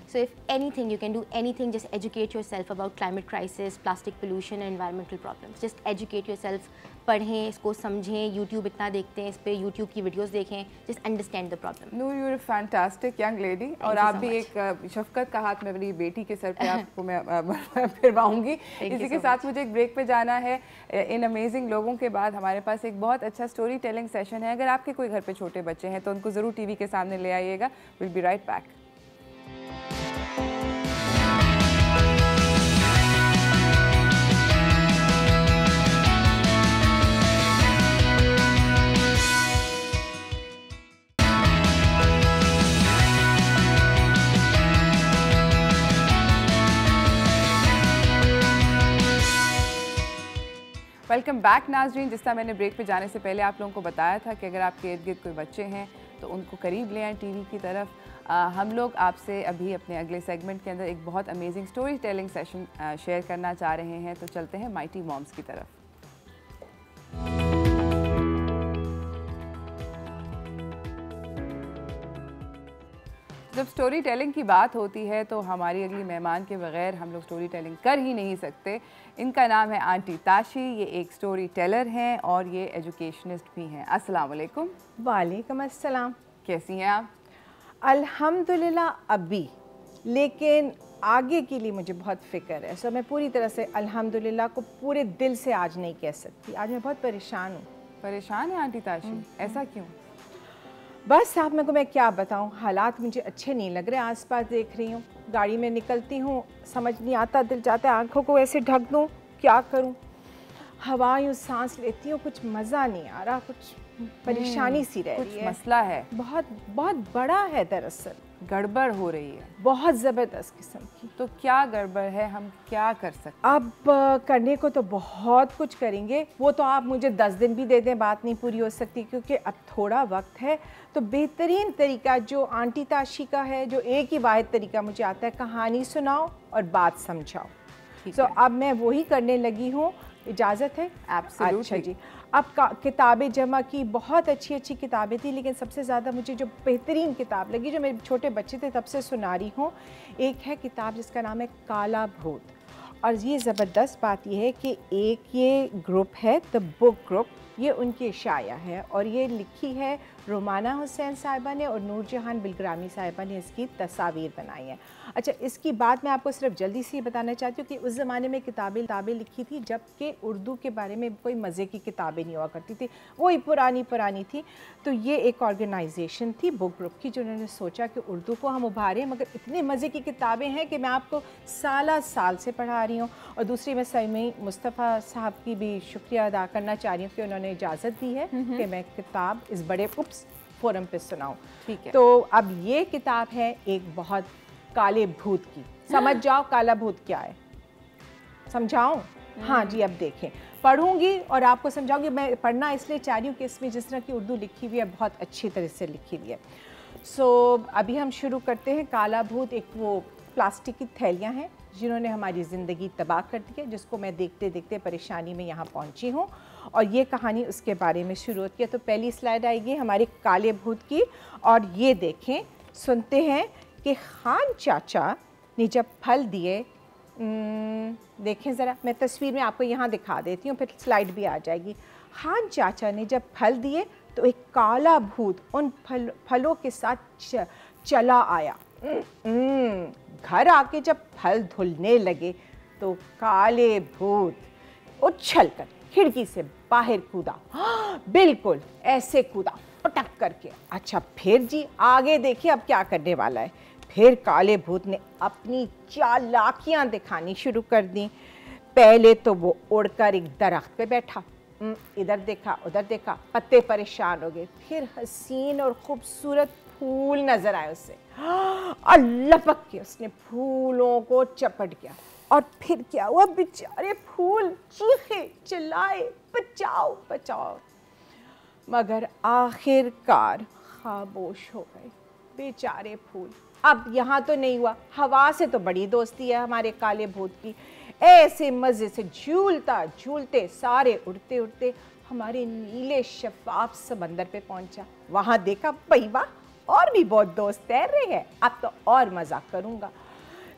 So if anything, you can do anything, just educate yourself about climate crisis, plastic pollution and environmental problems. Just educate yourself, पढ़ें, इसको समझें, YouTube इतना देखते हैं, इस पे YouTube की वीडियोस देखें, just understand the problem. No, you're a fantastic young lady. और आप भी एक शफकत का हाथ में मेरी बेटी के सर पे आपको मैं फिरवाऊंगी। इसी के साथ मुझे एक ब्रेक पे जाना है। इन अमेजिंग लोगों के बाद हमारे पास एक बहुत अच्छा स्टोरी टेलिंग सेशन है। अगर आपके कोई घर पे छोटे बच्चे हैं तो उनको ज़रूर टीवी के सामने ले आइएगा। Will be right back. Welcome back नाज़रीन। जिस तरह मैंने ब्रेक पे जाने से पहले आप लोगों को बताया था कि अगर आपके इर्द गिर्द कोई बच्चे हैं तो उनको करीब ले आएँ टीवी की तरफ। हम लोग आपसे अभी अपने अगले सेगमेंट के अंदर एक बहुत amazing story telling session share करना चाह रहे हैं, तो चलते हैं माइटी मॉम्स की तरफ। जब स्टोरी टेलिंग की बात होती है तो हमारी अगली मेहमान के बगैर हम लोग स्टोरी टेलिंग कर ही नहीं सकते। इनका नाम है आंटी ताशी। ये एक स्टोरी टेलर हैं और ये एजुकेशनिस्ट भी हैं। अस्सलाम वालेकुम। वालेकुम अस्सलाम। कैसी हैं आप? अल्हम्दुलिल्लाह अभी, लेकिन आगे के लिए मुझे बहुत फ़िक्र है। सो मैं पूरी तरह से अल्हम्दुलिल्लाह को पूरे दिल से आज नहीं कह सकती। आज मैं बहुत परेशान हूँ। परेशान है आंटी ताशी? ऐसा क्यों? बस आप मेरे को मैं क्या बताऊँ, हालात मुझे अच्छे नहीं लग रहे। आसपास देख रही हूँ, गाड़ी में निकलती हूँ, समझ नहीं आता, दिल चाहता है आँखों को ऐसे ढक दूँ, क्या करूँ। हवा यूँ सांस लेती हूँ, कुछ मज़ा नहीं आ रहा, कुछ परेशानी सी रह रही है। कुछ मसला है? बहुत बहुत बड़ा है, दरअसल गड़बड़ हो रही है बहुत ज़बरदस्त किस्म की। तो क्या गड़बड़ है, हम क्या कर सकते? अब करने को तो बहुत कुछ करेंगे, वो तो आप मुझे 10 दिन भी दे दें, बात नहीं पूरी हो सकती, क्योंकि अब थोड़ा वक्त है। तो बेहतरीन तरीका जो आंटी ताशी का है, जो एक ही वाहिद तरीका मुझे आता है, कहानी सुनाओ और बात समझाओ। तो अब मैं वही करने लगी हूँ। इजाज़त है? एब्सोल्युटली। अच्छा जी। अब किताबें जमा की, बहुत अच्छी अच्छी किताबें थी, लेकिन सबसे ज़्यादा मुझे जो बेहतरीन किताब लगी, जो मेरे छोटे बच्चे थे तब से सुना रही हूँ, एक है किताब जिसका नाम है काला भूत। और ये ज़बरदस्त बात यह है कि एक ये ग्रुप है, द बुक ग्रुप, ये उनकी शाया है और ये लिखी है रोमाना हुसैन साहिबा ने और नूरजहान बिलग्रामी साहिबा ने इसकी तस्वीर बनाई है। अच्छा, इसकी बात मैं आपको सिर्फ जल्दी से बताना चाहती हूँ कि उस ज़माने में किताबें लिखी थी जबकि उर्दू के बारे में कोई मज़े की किताबें नहीं हुआ करती थी, वही पुरानी थी। तो ये एक ऑर्गेनाइजेशन थी बुक ग्रुप की, जिन्होंने सोचा कि उर्दू को हम उभारें, मगर इतने मज़े की किताबें हैं कि मैं आपको साल से पढ़ा रही हूँ। और दूसरी मैं सईमी मुस्तफ़ा साहब की भी शुक्रिया अदा करना चाह रही हूँ कि उन्होंने इजाज़त दी है कि मैं किताब इस बड़े फोरम पे सुनाऊं। ठीक है। तो अब ये किताब है एक बहुत काले भूत की। समझ जाओ काला भूत क्या है, समझाऊं? हाँ जी, अब देखें, पढ़ूंगी और आपको समझाऊंगी। मैं पढ़ना इसलिए चाह रही हूँ कि इसमें जिस तरह की उर्दू लिखी हुई है बहुत अच्छी तरह से लिखी हुई है। अभी हम शुरू करते हैं। काला भूत एक वो प्लास्टिक की थैलियाँ हैं जिन्होंने हमारी ज़िंदगी तबाह कर दी है, जिसको मैं देखते देखते परेशानी में यहाँ पहुँची हूँ और ये कहानी उसके बारे में शुरू होती है। तो पहली स्लाइड आएगी हमारे काले भूत की और ये देखें, सुनते हैं कि खान चाचा ने जब फल दिए, देखें ज़रा, मैं तस्वीर में आपको यहाँ दिखा देती हूँ, फिर स्लाइड भी आ जाएगी। खान चाचा ने जब फल दिए तो एक काला भूत उन फलों के साथ चला आया। घर आके जब फल धुलने लगे तो काले भूत उछलकर खिड़की से बाहर कूदा। बिल्कुल ऐसे कूदा, पटक करके। अच्छा, फिर जी आगे देखिए अब क्या करने वाला है। फिर काले भूत ने अपनी चालाकियां दिखानी शुरू कर दी। पहले तो वो उड़कर एक दरख्त पे बैठा, इधर देखा उधर देखा, पत्ते परेशान हो गए। फिर हसीन और खूबसूरत फूल नजर आए उसे और लपक के उसने फूलों को चपट गया। और फिर क्या हुआ, बेचारे फूल चीखे चिल्लाए, बचाओ बचाओ, मगर आखिरकार खामोश हो गए बेचारे फूल। अब यहाँ तो नहीं हुआ, हवा से तो बड़ी दोस्ती है हमारे काले भूत की। ऐसे मज़े से झूलता झूलते सारे उड़ते उड़ते हमारे नीले शफाफ समंदर पे पहुंचा। वहाँ देखा, भई वाह, और भी बहुत दोस्त तैर रहे हैं, अब तो और मज़ा करूँगा।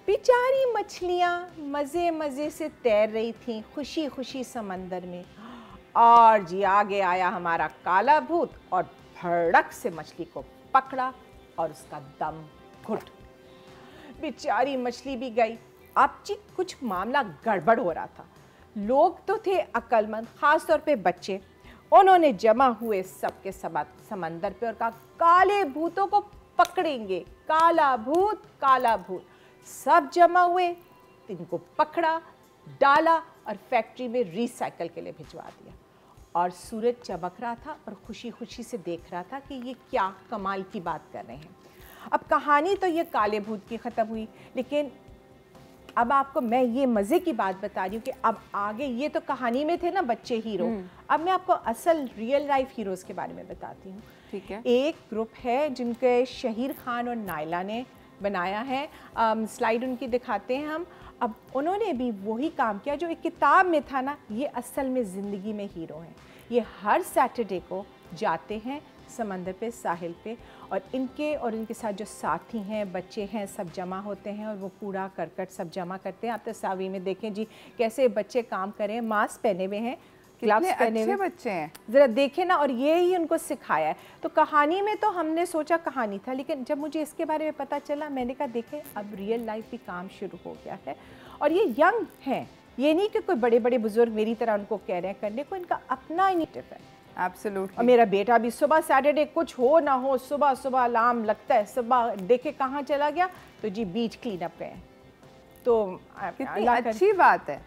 बेचारी मछलियाँ मज़े मज़े से तैर रही थीं खुशी खुशी समंदर में, और जी आगे आया हमारा काला भूत और भड़क से मछली को पकड़ा और उसका दम घुट। बेचारी मछली भी गई। अब जी कुछ मामला गड़बड़ हो रहा था। लोग तो थे अक्लमंद, ख़ास तौर पे बच्चे। उन्होंने जमा हुए सबके सब समंदर पे और कहा काले भूतों को पकड़ेंगे, काला भूत काला भूत। सब जमा हुए, इनको पकड़ा, डाला और फैक्ट्री में रिसाइकल के लिए भिजवा दिया। और सूरज चमक रहा था और खुशी खुशी से देख रहा था कि ये क्या कमाल की बात कर रहे हैं। अब कहानी तो ये काले भूत की ख़त्म हुई, लेकिन अब आपको मैं ये मज़े की बात बता रही हूँ कि अब आगे, ये तो कहानी में थे ना बच्चे हीरो, अब मैं आपको असल रियल लाइफ हीरोज़ के बारे में बताती हूँ। ठीक है। एक ग्रुप है जिनके शहीर खान और नायला ने बनाया है, स्लाइड उनकी दिखाते हैं हम। अब उन्होंने भी वही काम किया जो एक किताब में था ना, ये असल में ज़िंदगी में हीरो हैं। ये हर सैटरडे को जाते हैं समंदर पे, साहिल पे, और इनके साथ जो साथी हैं, बच्चे हैं, सब जमा होते हैं और वो कूड़ा करकट सब जमा करते हैं। आप तस्वीर में देखें जी कैसे बच्चे काम कर रहे हैं, मास्क पहने हुए हैं, ग्लव्स पहने हुए बच्चे हैं, ज़रा देखें ना। और ये ही उनको सिखाया है। तो कहानी में तो हमने सोचा कहानी था, लेकिन जब मुझे इसके बारे में पता चला मैंने कहा देखें अब रियल लाइफ भी काम शुरू हो गया है। और ये यंग हैं, ये नहीं कि कोई बड़े बड़े बुजुर्ग मेरी तरह उनको कह रहे हैं करने को, इनका अपना इनिशिएटिव है। एब्सोल्युटली। और मेरा बेटा भी सुबह सैटरडे कुछ हो ना हो, सुबह सुबह अलार्म लगता है, सुबह देखे कहाँ चला गया तो जी बीच क्लीन अप गए। तो कितनी अच्छी बात है।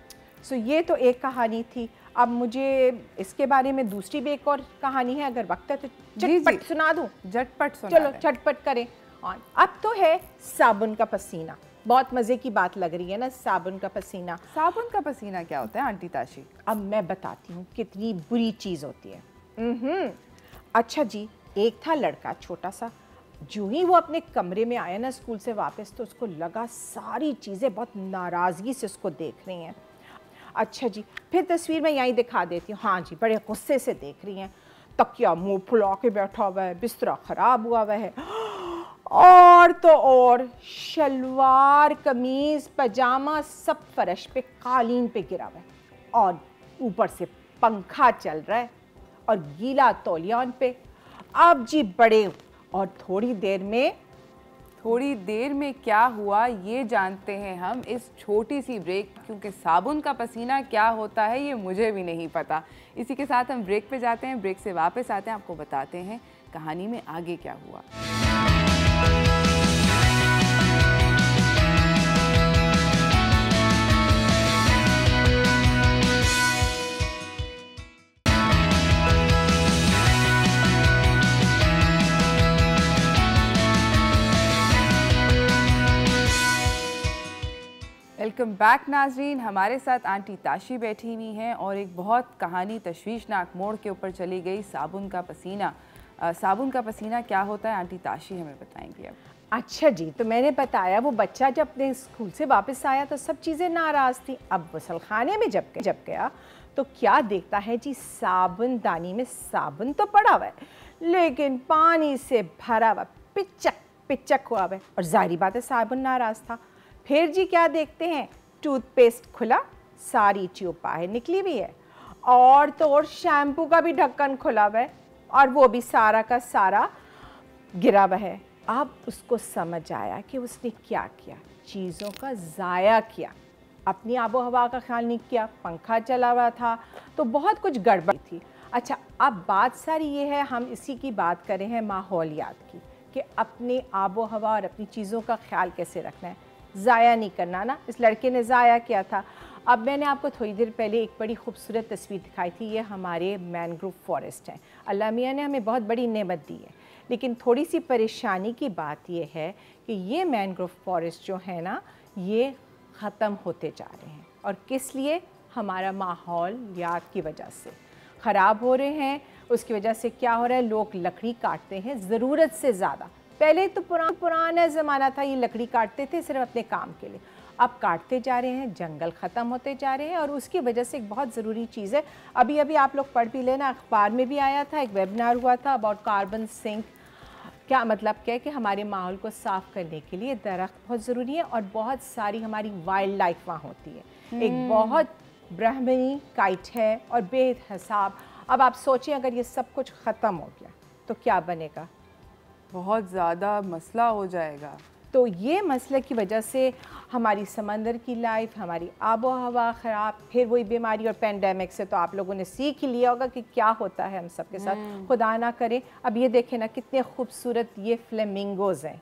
सो ये तो एक कहानी थी। अब मुझे इसके बारे में दूसरी भी एक और कहानी है, अगर वक्त है तो झटपट सुना दूं। झटपट सुना, चलो झटपट करें। और अब तो है साबुन का पसीना। बहुत मज़े की बात लग रही है ना, साबुन का पसीना। साबुन का पसीना क्या होता है आंटी ताशी? अब मैं बताती हूँ कितनी बुरी चीज़ होती है। अच्छा जी, एक था लड़का छोटा सा, जो ही वो अपने कमरे में आया ना स्कूल से वापस, तो उसको लगा सारी चीज़ें बहुत नाराज़गी से उसको देख रही हैं। अच्छा जी, फिर तस्वीर में यहीं दिखा देती हूँ। हाँ जी, बड़े गुस्से से देख रही हैं। तकिया मुंह फुला के बैठा हुआ है, बिस्तरा ख़राब हुआ हुआ है, और तो और शलवार कमीज़ पजामा सब फर्श पे कालीन पे गिरा हुआ है, और ऊपर से पंखा चल रहा है और गीला तौलिया उन पे। अब जी बड़े, और थोड़ी देर में क्या हुआ ये जानते हैं हम इस छोटी सी ब्रेक, क्योंकि साबुन का पसीना क्या होता है ये मुझे भी नहीं पता। इसी के साथ हम ब्रेक पे जाते हैं, ब्रेक से वापस आते हैं, आपको बताते हैं कहानी में आगे क्या हुआ। वेलकम बैक नाजरीन। हमारे साथ आंटी ताशी बैठी हुई हैं और एक बहुत कहानी तशवीशनाक मोड़ के ऊपर चली गई, साबुन का पसीना। साबुन का पसीना क्या होता है आंटी ताशी हमें बताएंगी अब। अच्छा जी, तो मैंने बताया वो बच्चा जब अपने स्कूल से वापस आया तो सब चीज़ें नाराज़ थी। अब गुसलखाने में जब गया तो क्या देखता है जी, साबुन दानी में साबुन तो पड़ा हुआ है, लेकिन पानी से भरा हुआ, पिचक हुआ है, और जाहिर बात है साबुन नाराज़ था। फिर जी क्या देखते हैं, टूथपेस्ट खुला, सारी ट्यूब बाहर निकली हुई है, और तो और शैम्पू का भी ढक्कन खुला हुआ है, और वो भी सारा का सारा गिरा हुआ है। अब उसको समझ आया कि उसने क्या किया, चीज़ों का ज़ाया किया, अपनी आबो हवा का ख्याल नहीं किया, पंखा चला हुआ था तो बहुत कुछ गड़बड़ थी। अच्छा, अब बात सारी ये है, हम इसी की बात कर रहे हैं माहौलियात की, कि अपने आबो हवा और अपनी चीज़ों का ख्याल कैसे रखना है, ज़ाया नहीं करना ना। इस लड़के ने ज़ाया किया था। अब मैंने आपको थोड़ी देर पहले एक बड़ी खूबसूरत तस्वीर दिखाई थी, ये हमारे मैनग्रोव फॉरेस्ट हैं। अल्लाह मियाँ ने हमें बहुत बड़ी नेमत दी है, लेकिन थोड़ी सी परेशानी की बात ये है कि ये मैनग्रोव फॉरेस्ट जो है ना, ये ख़त्म होते जा रहे हैं। और किस लिए? हमारा माहौलियात की वजह से ख़राब हो रहे हैं। उसकी वजह से क्या हो रहा है, लोग लकड़ी काटते हैं ज़रूरत से ज़्यादा। पहले तो पुराना ज़माना था, ये लकड़ी काटते थे सिर्फ अपने काम के लिए, अब काटते जा रहे हैं, जंगल ख़त्म होते जा रहे हैं। और उसकी वजह से एक बहुत ज़रूरी चीज़ है, अभी आप लोग पढ़ भी लेना, अखबार में भी आया था, एक वेबिनार हुआ था अबाउट कार्बन सिंक। क्या मतलब क्या है कि हमारे माहौल को साफ़ करने के लिए दरख्त बहुत ज़रूरी है और बहुत सारी हमारी वाइल्ड लाइफ वहाँ होती है। एक बहुत ब्राह्मणी काइट है और बेहिसाब। अब आप सोचें अगर ये सब कुछ ख़त्म हो गया तो क्या बनेगा? बहुत ज़्यादा मसला हो जाएगा। तो ये मसले की वजह से हमारी समंदर की लाइफ, हमारी आबो हवा ख़राब, फिर वही बीमारी और पेंडेमिक से तो आप लोगों ने सीख ही लिया होगा कि क्या होता है हम सब के साथ, खुदा ना करे। अब ये देखें ना कितने खूबसूरत ये फ्लेमिंगोज़ हैं।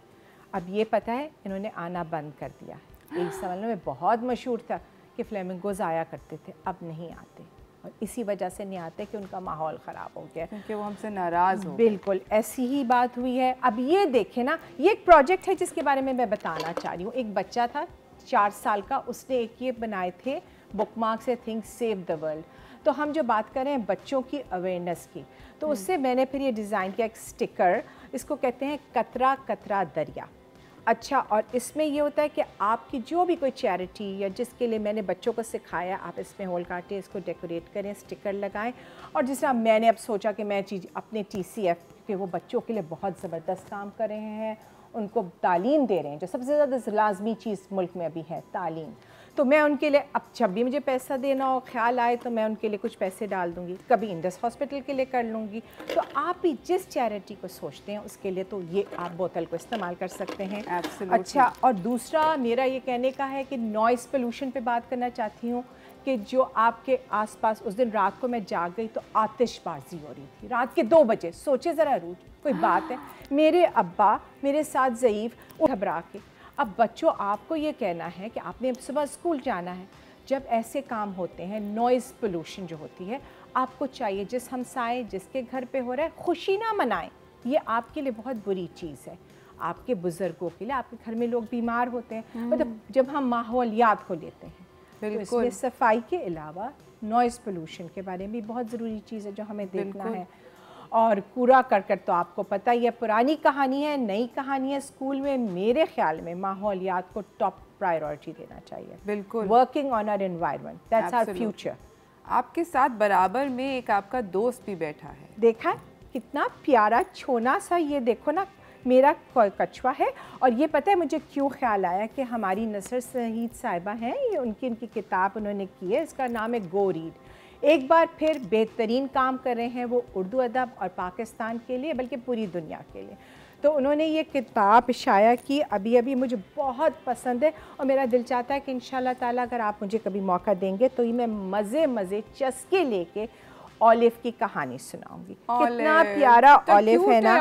अब ये पता है इन्होंने आना बंद कर दिया। एक ज़माने में बहुत मशहूर था कि फ्लेमिंगोज़ आया करते थे, अब नहीं आते और इसी वजह से नहीं आते कि उनका माहौल ख़राब हो गया, क्योंकि वो हमसे नाराज़ हो। बिल्कुल ऐसी ही बात हुई है। अब ये देखें ना, ये एक प्रोजेक्ट है जिसके बारे में मैं बताना चाह रही हूँ। एक बच्चा था 4 साल का, उसने एक ये बनाए थे बुकमार्क से थिंक सेव द वर्ल्ड। तो हम जो बात कर रहे हैं बच्चों की अवेयरनेस की, तो उससे मैंने फिर ये डिज़ाइन किया एक स्टिकर, इसको कहते हैं कतरा कतरा दरिया। अच्छा, और इसमें ये होता है कि आपकी जो भी कोई चैरिटी या जिसके लिए मैंने बच्चों को सिखाया, आप इसमें होल काटें, इसको डेकोरेट करें, स्टिकर लगाएं। और जिस तरह मैंने अब सोचा कि मैं चीज़ अपने TCF, क्योंकि वो बच्चों के लिए बहुत ज़बरदस्त काम कर रहे हैं, उनको तालीम दे रहे हैं, जो सबसे ज़्यादा लाजमी चीज़ मुल्क में अभी है तालीम। तो मैं उनके लिए अब जब भी मुझे पैसा देना हो, ख्याल आए तो मैं उनके लिए कुछ पैसे डाल दूंगी, कभी इंडस हॉस्पिटल के लिए कर लूँगी। तो आप भी जिस चैरिटी को सोचते हैं उसके लिए तो ये आप बोतल को इस्तेमाल कर सकते हैं। Absolutely. अच्छा, और दूसरा मेरा ये कहने का है कि नॉइज़ पोल्यूशन पे बात करना चाहती हूँ कि जो आपके आसपास, उस दिन रात को मैं जाग गई तो आतिशबाजी हो रही थी रात के 2 बजे। सोचे ज़रा रूज, कोई बात है? मेरे अब्बा मेरे साथ ज़ईफ़, घबरा के। अब बच्चों, आपको ये कहना है कि आपने सुबह स्कूल जाना है, जब ऐसे काम होते हैं, नॉइज़ पोल्यूशन जो होती है, आपको चाहिए जिस हमसाए जिसके घर पे हो रहा है खुशी ना मनाएं। ये आपके लिए बहुत बुरी चीज़ है, आपके बुज़ुर्गों के लिए। आपके घर में लोग बीमार होते हैं, मतलब जब हम माहौलियात को लेते हैं तो इसमें सफाई के अलावा नॉइज़ पोल्यूशन के बारे में भी बहुत ज़रूरी चीज़ है जो हमें देखना है। और कूड़ा करकट तो आपको पता ही है, पुरानी कहानी है, नई कहानी है। स्कूल में मेरे ख्याल में माहौलियात को टॉप प्रायोरिटी देना चाहिए। बिल्कुल, working on our environment, that's our future. आपके साथ बराबर में एक आपका दोस्त भी बैठा है, देखा है कितना प्यारा छोना सा, ये देखो ना मेरा कछुआ है। और ये पता है मुझे क्यों ख्याल आया कि हमारी नसर सईद साहिबा हैं, ये उनकी किताब उन्होंने की है, इसका नाम है गो रीड। एक बार फिर बेहतरीन काम कर रहे हैं वो उर्दू अदब और पाकिस्तान के लिए, बल्कि पूरी दुनिया के लिए। तो उन्होंने ये किताब शाया की अभी अभी, मुझे बहुत पसंद है और मेरा दिल चाहता है कि इंशाल्लाह ताला अगर आप मुझे कभी मौका देंगे तो ये मैं मज़े चस्के लेके ऑलिव की कहानी सुनाऊंगी। कितना प्यारा ऑलिव है ना,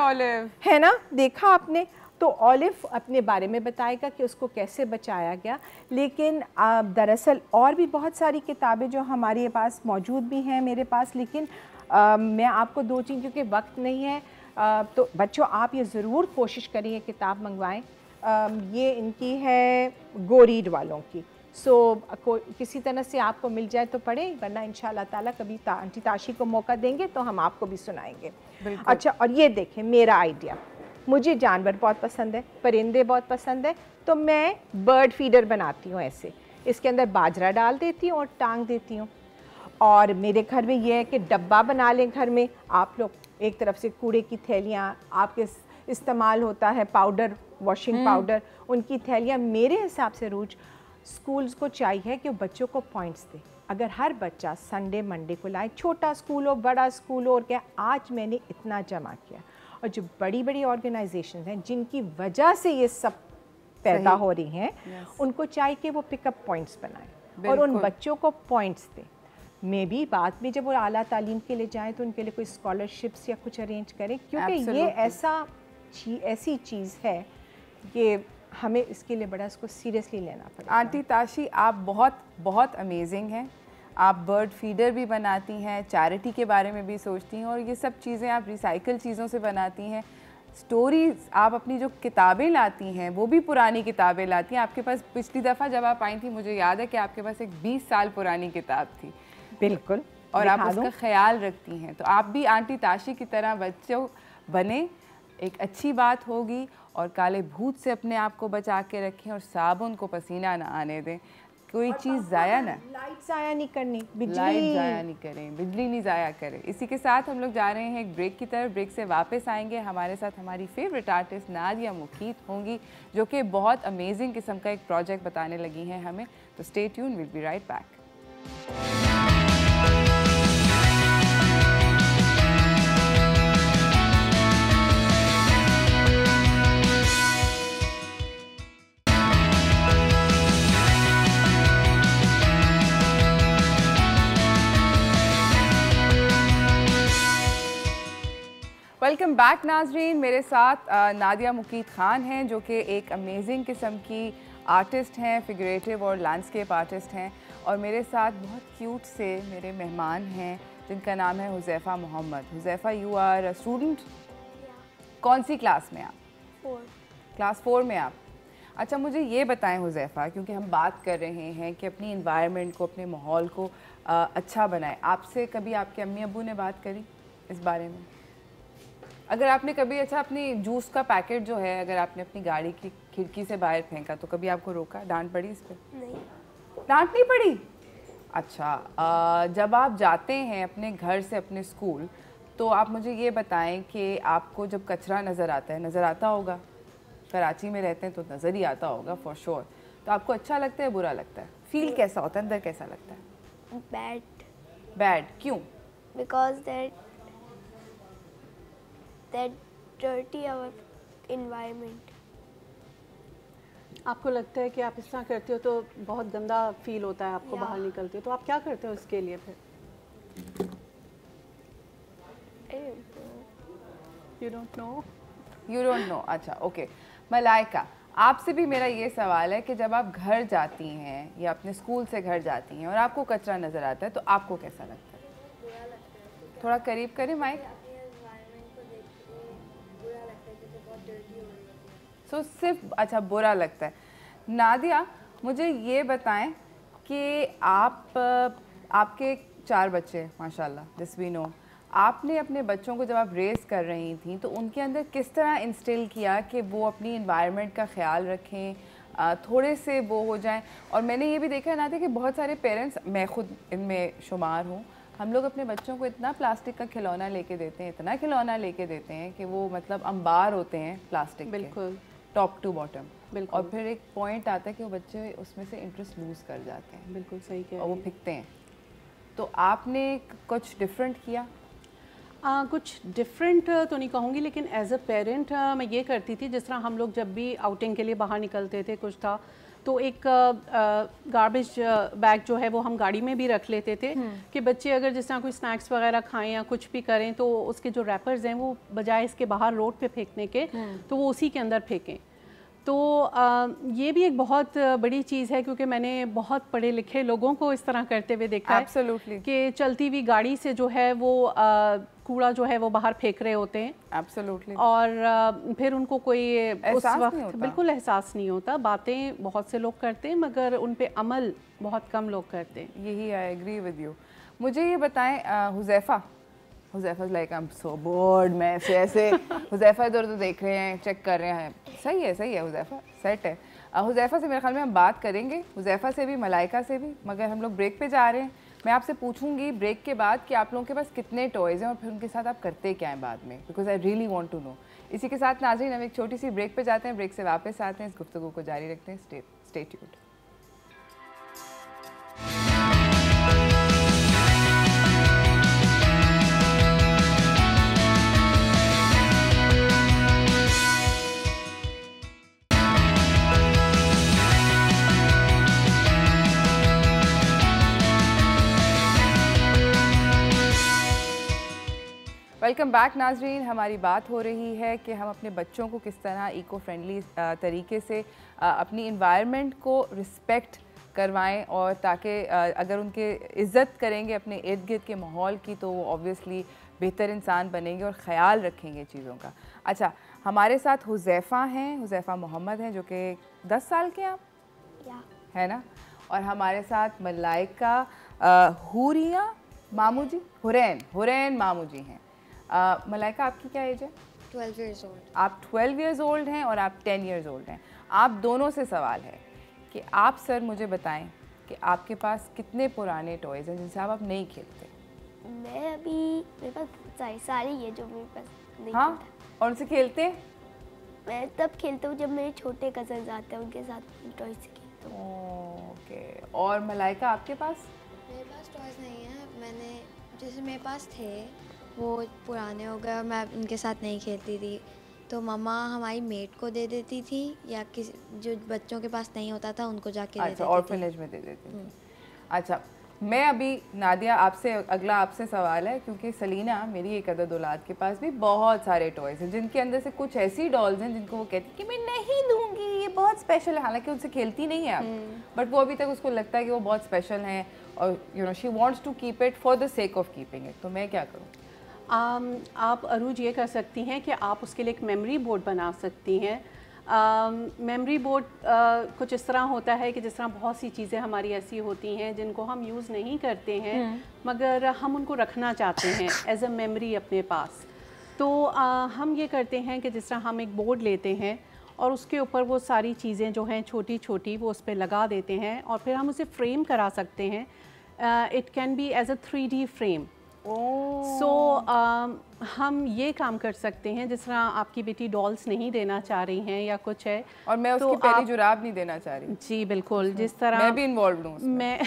है ना? देखा आपने? तो ऑलिव अपने बारे में बताएगा कि उसको कैसे बचाया गया। लेकिन दरअसल और भी बहुत सारी किताबें जो हमारे पास मौजूद भी हैं मेरे पास, लेकिन मैं आपको 2 चीज़, क्योंकि वक्त नहीं है, तो बच्चों आप ये ज़रूर कोशिश करें ये किताब मंगवाएं। ये इनकी है गो रीड वालों की। किसी तरह से आपको मिल जाए तो पढ़ें, वरना इंशाल्लाह ताला कभी आंटी ताशी को मौका देंगे तो हम आपको भी सुनाएंगे। अच्छा, और ये देखें मेरा आइडिया, मुझे जानवर बहुत पसंद है, परिंदे बहुत पसंद है, तो मैं बर्ड फीडर बनाती हूँ ऐसे। इसके अंदर बाजरा डाल देती हूँ और टांग देती हूँ। और मेरे घर में ये है कि डब्बा बना लें घर में आप लोग, एक तरफ से कूड़े की थैलियाँ आपके इस्तेमाल होता है, पाउडर, वॉशिंग पाउडर, उनकी थैलियाँ। मेरे हिसाब से रूज स्कूल्स को चाहिए कि वो बच्चों को पॉइंट्स दे। अगर हर बच्चा संडे मंडे को लाए, छोटा स्कूल हो बड़ा स्कूल हो, और क्या आज मैंने इतना जमा किया। और जो बड़ी बड़ी ऑर्गेनाइजेशन हैं जिनकी वजह से ये सब पैदा हो रही हैं, उनको चाहिए कि वो पिकअप पॉइंट्स बनाएं और उन बच्चों को पॉइंट्स दें। मे बी बाद में जब वो आला तालीम के लिए जाएं तो उनके लिए कोई स्कॉलरशिप्स या कुछ अरेंज करें, क्योंकि ये ऐसी चीज़ है कि हमें इसके लिए बड़ा इसको सीरियसली लेना पड़ेगा। आंटी ताशी, आप बहुत अमेजिंग हैं। आप बर्ड फीडर भी बनाती हैं, चैरिटी के बारे में भी सोचती हैं, और ये सब चीज़ें आप रिसाइकल चीज़ों से बनाती हैं। स्टोरीज़, आप अपनी जो किताबें लाती हैं वो भी पुरानी किताबें लाती हैं। आपके पास पिछली दफ़ा जब आप आई थी, मुझे याद है कि आपके पास एक 20 साल पुरानी किताब थी। बिल्कुल, और आप उसका ख्याल रखती हैं। तो आप भी आंटी ताशी की तरह बच्चों बने, एक अच्छी बात होगी। और काले भूत से अपने आप को बचा के रखें और साबुन को पसीना ना आने दें। कोई चीज़ ज़ाया ना, लाइट ज़ाया नहीं करनी, लाइट ज़ाया नहीं करें, बिजली नहीं ज़ाया करें। इसी के साथ हम लोग जा रहे हैं एक ब्रेक की तरफ। ब्रेक से वापस आएंगे, हमारे साथ हमारी फेवरेट आर्टिस्ट नादिया मुकीत होंगी, जो कि बहुत अमेजिंग किस्म का एक प्रोजेक्ट बताने लगी हैं हमें। तो stay tune, will be right back. Welcome back नाजरीन। मेरे साथ नादिया मुकीत ख़ान हैं, जो कि एक अमेजिंग किस्म की आर्टिस्ट हैं, फिगरेटिव और लैंडस्केप आर्टिस्ट हैं। और मेरे साथ बहुत क्यूट से मेरे मेहमान हैं जिनका नाम है Huzaifa Mohammad. Huzaifa, you are a student? कौन सी क्लास में आप? 4। क्लास 4 में आप। अच्छा, मुझे ये बताएं हुज़ैफ़ा, क्योंकि हम बात कर रहे हैं कि अपनी इन्वायरमेंट को, अपने माहौल को अच्छा बनाएं। आपसे कभी आपके अम्मी अब्बू ने बात करी इस बारे में? अगर आपने कभी, अच्छा, अपनी जूस का पैकेट जो है अगर आपने अपनी गाड़ी की खिड़की से बाहर फेंका तो कभी आपको रोका, डांट पड़ी इस पर? नहीं। डांट नहीं पड़ी? अच्छा, जब आप जाते हैं अपने घर से अपने स्कूल, तो आप मुझे ये बताएं कि आपको जब कचरा नज़र आता है, नज़र आता होगा, कराची में रहते हैं तो नज़र ही आता होगा फॉर श्योर, तो आपको अच्छा लगता है, बुरा लगता है? फील कैसा होता है, अंदर कैसा लगता है? Bad. बैड। क्यों? Because that dirty our environment. आपको लगता है कि आप इस तरह करते हो तो बहुत गंदा फील होता है आपको, बाहर निकलते हो तो आप क्या करते हो इसके लिए फिर? I don't know. You don't know? You don't know. अच्छा, ओके। मलाइका, आपसे भी मेरा ये सवाल है कि जब आप घर जाती हैं या अपने स्कूल से घर जाती हैं और आपको कचरा नज़र आता है तो आपको कैसा लगता है? थोड़ा करीब करें माइक। सो सिर्फ, अच्छा, बुरा लगता है। नादिया, मुझे ये बताएं कि आपके 4 बच्चे माशाल्लाह, दिस वी नो, आपने अपने बच्चों को जब आप रेस कर रही थी तो उनके अंदर किस तरह इंस्टिल किया कि वो अपनी इन्वायरमेंट का ख्याल रखें, थोड़े से वो हो जाएं? और मैंने ये भी देखा है नादिया कि बहुत सारे पेरेंट्स, मैं खुद इनमें शुमार हूँ, हम लोग अपने बच्चों को इतना प्लास्टिक का खिलौना लेके देते हैं, इतना खिलौना लेके देते हैं कि वो मतलब अंबार होते हैं प्लास्टिक के, बिल्कुल, टॉप टू बॉटम। बिल्कुल। और फिर एक पॉइंट आता है कि वो बच्चे उसमें से इंटरेस्ट लूज़ कर जाते हैं, बिल्कुल सही कह और वो फेंकते हैं। तो आपने कुछ डिफरेंट किया? कुछ डिफरेंट तो नहीं कहूँगी, लेकिन एज अ पेरेंट मैं ये करती थी, जिस तरह हम लोग जब भी आउटिंग के लिए बाहर निकलते थे, कुछ था तो एक गार्बेज बैग जो है वो हम गाड़ी में भी रख लेते थे कि बच्चे अगर जिस तरह कोई स्नैक्स वगैरह खाएं या कुछ भी करें तो उसके जो रैपर्स हैं वो बजाय इसके बाहर रोड पे फेंकने के तो वो उसी के अंदर फेंकें। तो ये भी एक बहुत बड़ी चीज़ है, क्योंकि मैंने बहुत पढ़े लिखे लोगों को इस तरह करते हुए देखा है कि चलती हुई गाड़ी से जो है वो कूड़ा जो है वो बाहर फेंक रहे होते हैं। एब्सोल्युटली। और फिर उनको कोई उस वक्त बिल्कुल एहसास नहीं होता। बातें बहुत से लोग करते हैं मगर उन पे अमल बहुत कम लोग करते हैं। यही, आई एग्री विद यू। मुझे ये बताएं Huzaifa, like I am so board, मैं ऐसे हुज़ैफ़ा इधर तो देख रहे हैं, चेक कर रहे हैं, सही है हुज़ैफ़ा, सेट है। हुज़ैफ़ा से मेरे ख्याल में हम बात करेंगे, हुज़ैफ़ा से भी, मलाइका से भी, मगर हम लोग ब्रेक पे जा रहे हैं। मैं आपसे पूछूंगी ब्रेक के बाद कि आप लोगों के पास कितने टॉयज़ हैं और फिर उनके साथ आप करते क्या हैं बाद में, because I really want to know. इसी के साथ नाज़रीन, हम एक छोटी सी ब्रेक पे जाते हैं, ब्रेक से वापस आते हैं, इस गुफ्तगू को जारी रखते हैं। Stay tuned. वेलकम बैक नाजरीन। हमारी बात हो रही है कि हम अपने बच्चों को किस तरह इको फ्रेंडली तरीके से अपनी इन्वायरमेंट को रिस्पेक्ट करवाएं, और ताकि अगर उनके इज़्ज़त करेंगे अपने इर्द गिर्द के माहौल की तो वो ऑब्वियसली बेहतर इंसान बनेंगे और ख़याल रखेंगे चीज़ों का। अच्छा, हमारे साथ हुज़ैफ़ा हैं, हुज़ैफ़ा मोहम्मद हैं, जो कि 10 साल के हैं आप, है ना? और हमारे साथ मलाइका हुरिया मामू जी, हुरैन मामू जी हैं। मलाइका, आपकी क्या एज है? 12 years old. आप 12 years old हैं और आप 10 years old हैं। आप दोनों से सवाल है कि आप सर मुझे बताएं कि आपके पास कितने पुराने टॉयज़ हैं जिनसे आप अब नहीं खेलते? मैं अभी मेरे पास सारी है जो मेरे पास नहीं हाँ, खेलता। और उनसे खेलते हैं? मैं तब खेलता हूँ जब मेरे छोटे कजन्स आते हैं, उनके साथ टॉय से खेलता हूँ। ओके, और मलाइका आपके पास? मेरे पास टॉयज़ नहीं है। मैंने जैसे मेरे पास थे वो पुराने हो गए और मैं उनके साथ नहीं खेलती थी, तो मम्मा हमारी मेट को दे देती थी या किसी जो बच्चों के पास नहीं होता था उनको जाके दे देती थी। ऑर्फनेज में दे देती थी। अच्छा, मैं अभी नादिया आपसे अगला आपसे सवाल है, क्योंकि सलीना मेरी एक अदद औलाद के पास भी बहुत सारे टॉयज़ हैं जिनके अंदर से कुछ ऐसी डॉल्स हैं जिनको वो कहती कि मैं नहीं दूंगी, ये बहुत स्पेशल है, हालांकि उनसे खेलती नहीं है आप, बट वो अभी तक उसको लगता है कि वो बहुत स्पेशल हैं और you know she wants to keep it for the sake of keeping it. तो मैं क्या करूँ? आप अरूज ये कर सकती हैं कि आप उसके लिए एक मेमोरी बोर्ड बना सकती हैं। मेमोरी बोर्ड कुछ इस तरह होता है कि जिस तरह बहुत सी चीज़ें हमारी ऐसी होती हैं जिनको हम यूज़ नहीं करते हैं मगर हम उनको रखना चाहते हैं एज अ मेमोरी अपने पास। तो हम ये करते हैं कि जिस तरह हम एक बोर्ड लेते हैं और उसके ऊपर वो सारी चीज़ें जो हैं छोटी छोटी वो उस पर लगा देते हैं और फिर हम उसे फ्रेम करा सकते हैं। It can be as a 3D frame. So हम ये काम कर सकते हैं, जिस तरह आपकी बेटी डॉल्स नहीं देना चाह रही हैं या कुछ है और मैं उसकी पहली जुराब नहीं देना चाह रही। जी बिल्कुल, जिस तरह मैं भी इन्वॉल्व हूँ मैं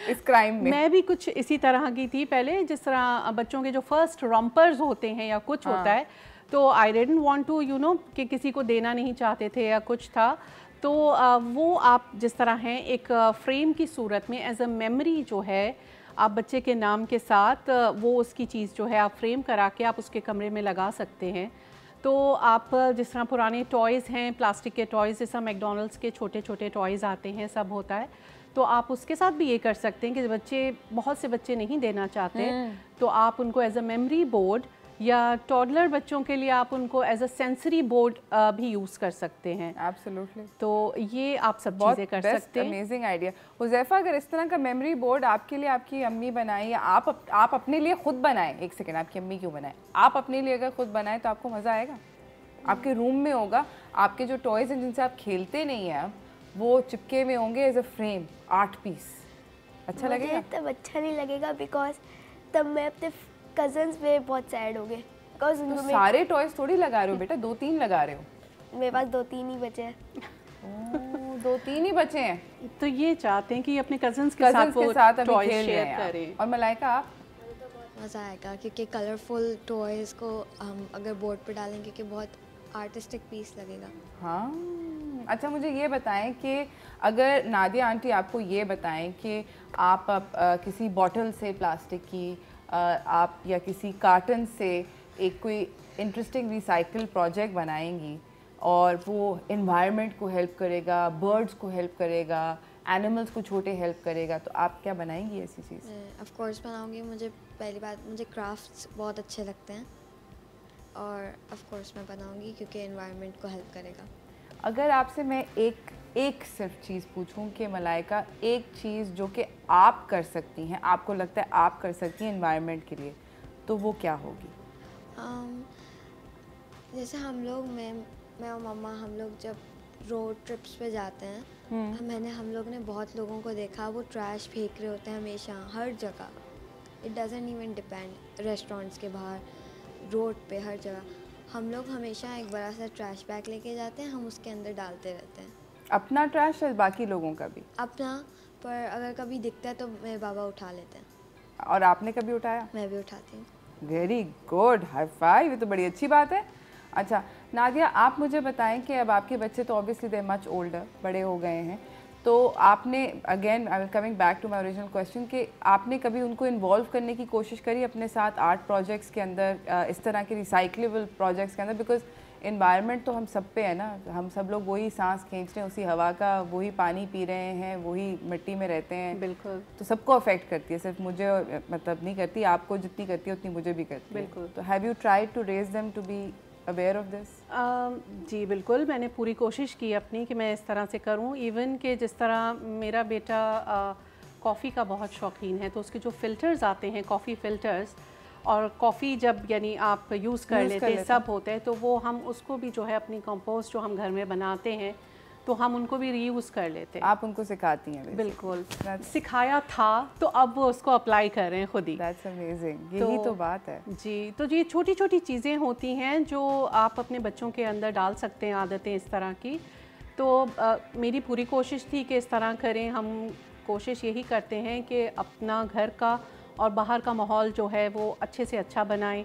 इस क्राइम में। मैं भी कुछ इसी तरह की थी पहले, जिस तरह बच्चों के जो फर्स्ट रॉम्पर्स होते हैं या कुछ होता है, तो I didn't want to you know कि किसी को देना नहीं चाहते थे या कुछ था, तो वो आप जिस तरह हैं एक फ्रेम की सूरत में एज अ मेमोरी जो है आप बच्चे के नाम के साथ वो उसकी चीज़ जो है आप फ्रेम करा के आप उसके कमरे में लगा सकते हैं। तो आप जिस तरह पुराने टॉयज़ हैं, प्लास्टिक के टॉयज़, जिस तरह मैकडॉनल्ड्स के छोटे छोटे टॉयज़ आते हैं, सब होता है, तो आप उसके साथ भी ये कर सकते हैं कि बहुत से बच्चे नहीं देना चाहते, तो आप उनको एज अ मेमोरी बोर्ड या टॉडलर बच्चों के लिए आप उनको एज अ सेंसरी बोर्ड भी यूज़ कर सकते हैं। एब्सोल्युटली। तो ये आप सब चीज़ें कर सकते हैं। Amazing idea. हुज़ैफा, अगर इस तरह का मेमोरी बोर्ड आपके लिए आपकी अम्मी बनाए या आप अपने लिए खुद बनाएं, एक सेकेंड, आपकी अम्मी क्यों बनाए, आप अपने लिए अगर खुद बनाएं तो आपको मज़ा आएगा। आपके रूम में होगा, आपके जो टॉयज़ हैं जिनसे आप खेलते नहीं हैं वो चिपके हुए होंगे as a frame, art piece. अच्छा लगेगा? तब अच्छा नहीं लगेगा, बिकॉज तब मैं अपने कजन्स पे बहुत सैड हो गए। बिकॉज तो सारे टॉयज थोड़ी लगा रहे हो बेटा, 2-3 लगा रहे हो। मेरे पास 2-3 ही बचे हैं। 2-3 ही बचे हैं, तो ये चाहते हैं कि अपने कजन्स के साथ अभी टॉय खेल शेयर रहे हैं करें। और मलाइका आप? मज़ा आएगा क्योंकि कलरफुल टॉयज़ को हम अगर बोर्ड पे डालेंगे कि बहुत आर्टिस्टिक पीस लगेगा। हाँ, अच्छा मुझे ये बताएं कि अगर नादिया आंटी आपको ये बताएं कि आप किसी बॉटल से प्लास्टिक की आप या किसी कार्टन से एक कोई इंटरेस्टिंग रिसाइकल प्रोजेक्ट बनाएंगी और वो एनवायरनमेंट को हेल्प करेगा, बर्ड्स को हेल्प करेगा, एनिमल्स को छोटे हेल्प करेगा, तो आप क्या बनाएंगी ऐसी चीज़? ऑफ कोर्स बनाऊंगी। मुझे पहली बात, मुझे क्राफ्ट्स बहुत अच्छे लगते हैं और ऑफ कोर्स मैं बनाऊंगी क्योंकि एनवायरनमेंट को हेल्प करेगा। अगर आपसे मैं एक सिर्फ चीज़ पूछूं कि मलाइका एक चीज़ जो कि आप कर सकती हैं, आपको लगता है आप कर सकती हैं एनवायरनमेंट के लिए, तो वो क्या होगी? जैसे हम लोग मैं और मम्मा हम लोग जब रोड ट्रिप्स पे जाते हैं, हम लोग ने बहुत लोगों को देखा वो ट्रैश फेंक रहे होते हैं हमेशा हर जगह। It doesn't even depend, restaurants के बाहर, रोड पे, हर जगह हम लोग हमेशा एक बड़ा सा ट्रैश बैग लेके जाते हैं, हम उसके अंदर डालते रहते हैं। अपना ट्रैश या बाकी लोगों का भी? अपना, पर अगर कभी दिखता है तो मेरे बाबा उठा लेते हैं। और आपने कभी उठाया? मैं भी उठाती हूँ। वेरी गुड, हाई फाइव, ये तो बड़ी अच्छी बात है। अच्छा नादिया, आप मुझे बताएं कि अब आपके बच्चे तो ऑब्वियसली दे मच ओल्डर, बड़े हो गए हैं, तो आपने again I will coming back to my original question कि आपने कभी उनको इन्वॉल्व करने की कोशिश करी अपने साथ आर्ट प्रोजेक्ट्स के अंदर, इस तरह के रिसाइक्लेबल प्रोजेक्ट्स के अंदर? बिकॉज एनवायरनमेंट तो हम सब पे है ना, हम सब लोग वही सांस खींच रहे हैं, उसी हवा का वही पानी पी रहे हैं, वही मिट्टी में रहते हैं। बिल्कुल। तो सबको अफेक्ट करती है, सिर्फ मुझे मतलब नहीं करती, आपको जितनी करती है उतनी मुझे भी करती है। बिल्कुल। तो have you tried to raise them to be aware of this? जी बिल्कुल, मैंने पूरी कोशिश की अपनी कि मैं इस तरह से करूं। इवन कि जिस तरह मेरा बेटा कॉफ़ी का बहुत शौकीन है, तो उसके जो फ़िल्टर्स आते हैं, कॉफ़ी फ़िल्टर्स, और कॉफ़ी जब यानी आप यूज़ कर लेते हैं, सब होते हैं, तो वो हम उसको भी जो है अपनी कंपोस्ट जो हम घर में बनाते हैं तो हम उनको भी रीयूज़ कर लेते हैं। आप उनको सिखाती हैं basically. बिल्कुल, That's- सिखाया था तो अब वो उसको अप्लाई कर रहे हैं खुद ही। That's amazing. यही तो बात है। जी, तो ये छोटी छोटी चीज़ें होती हैं जो आप अपने बच्चों के अंदर डाल सकते हैं, आदतें इस तरह की। तो मेरी पूरी कोशिश थी कि इस तरह करें। हम कोशिश यही करते हैं कि अपना घर का और बाहर का माहौल जो है वो अच्छे से अच्छा बनाएं।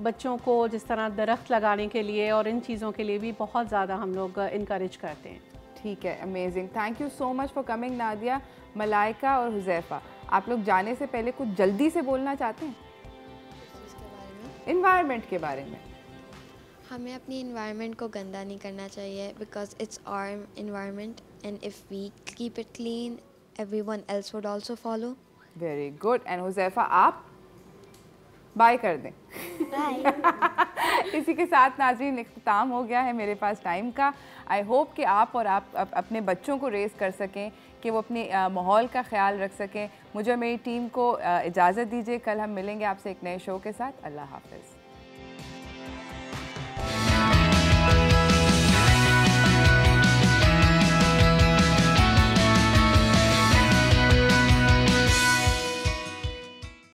बच्चों को जिस तरह दरख्त लगाने के लिए और इन चीज़ों के लिए भी बहुत ज़्यादा हम लोग इनकरेज करते हैं। ठीक है, amazing. Thank you so much for coming Nadia, Malaika और हुज़ैफा। आप लोग जाने से पहले कुछ जल्दी से बोलना चाहते हैं इन्वायरमेंट के बारे में? हमें अपनी इन्वायरमेंट को गंदा नहीं करना चाहिए because it's our environment and if we keep it clean everyone else would also follow. Very good. And Huzaifa आप बाय कर दें। इसी के साथ नाज़रीन इख्तिताम हो गया है मेरे पास टाइम का। आई होप कि आप और आप अपने बच्चों को रेस कर सकें कि वो अपने माहौल का ख्याल रख सकें। मुझे मेरी टीम को इजाज़त दीजिए। कल हम मिलेंगे आपसे एक नए शो के साथ। अल्लाह हाफ़िज़।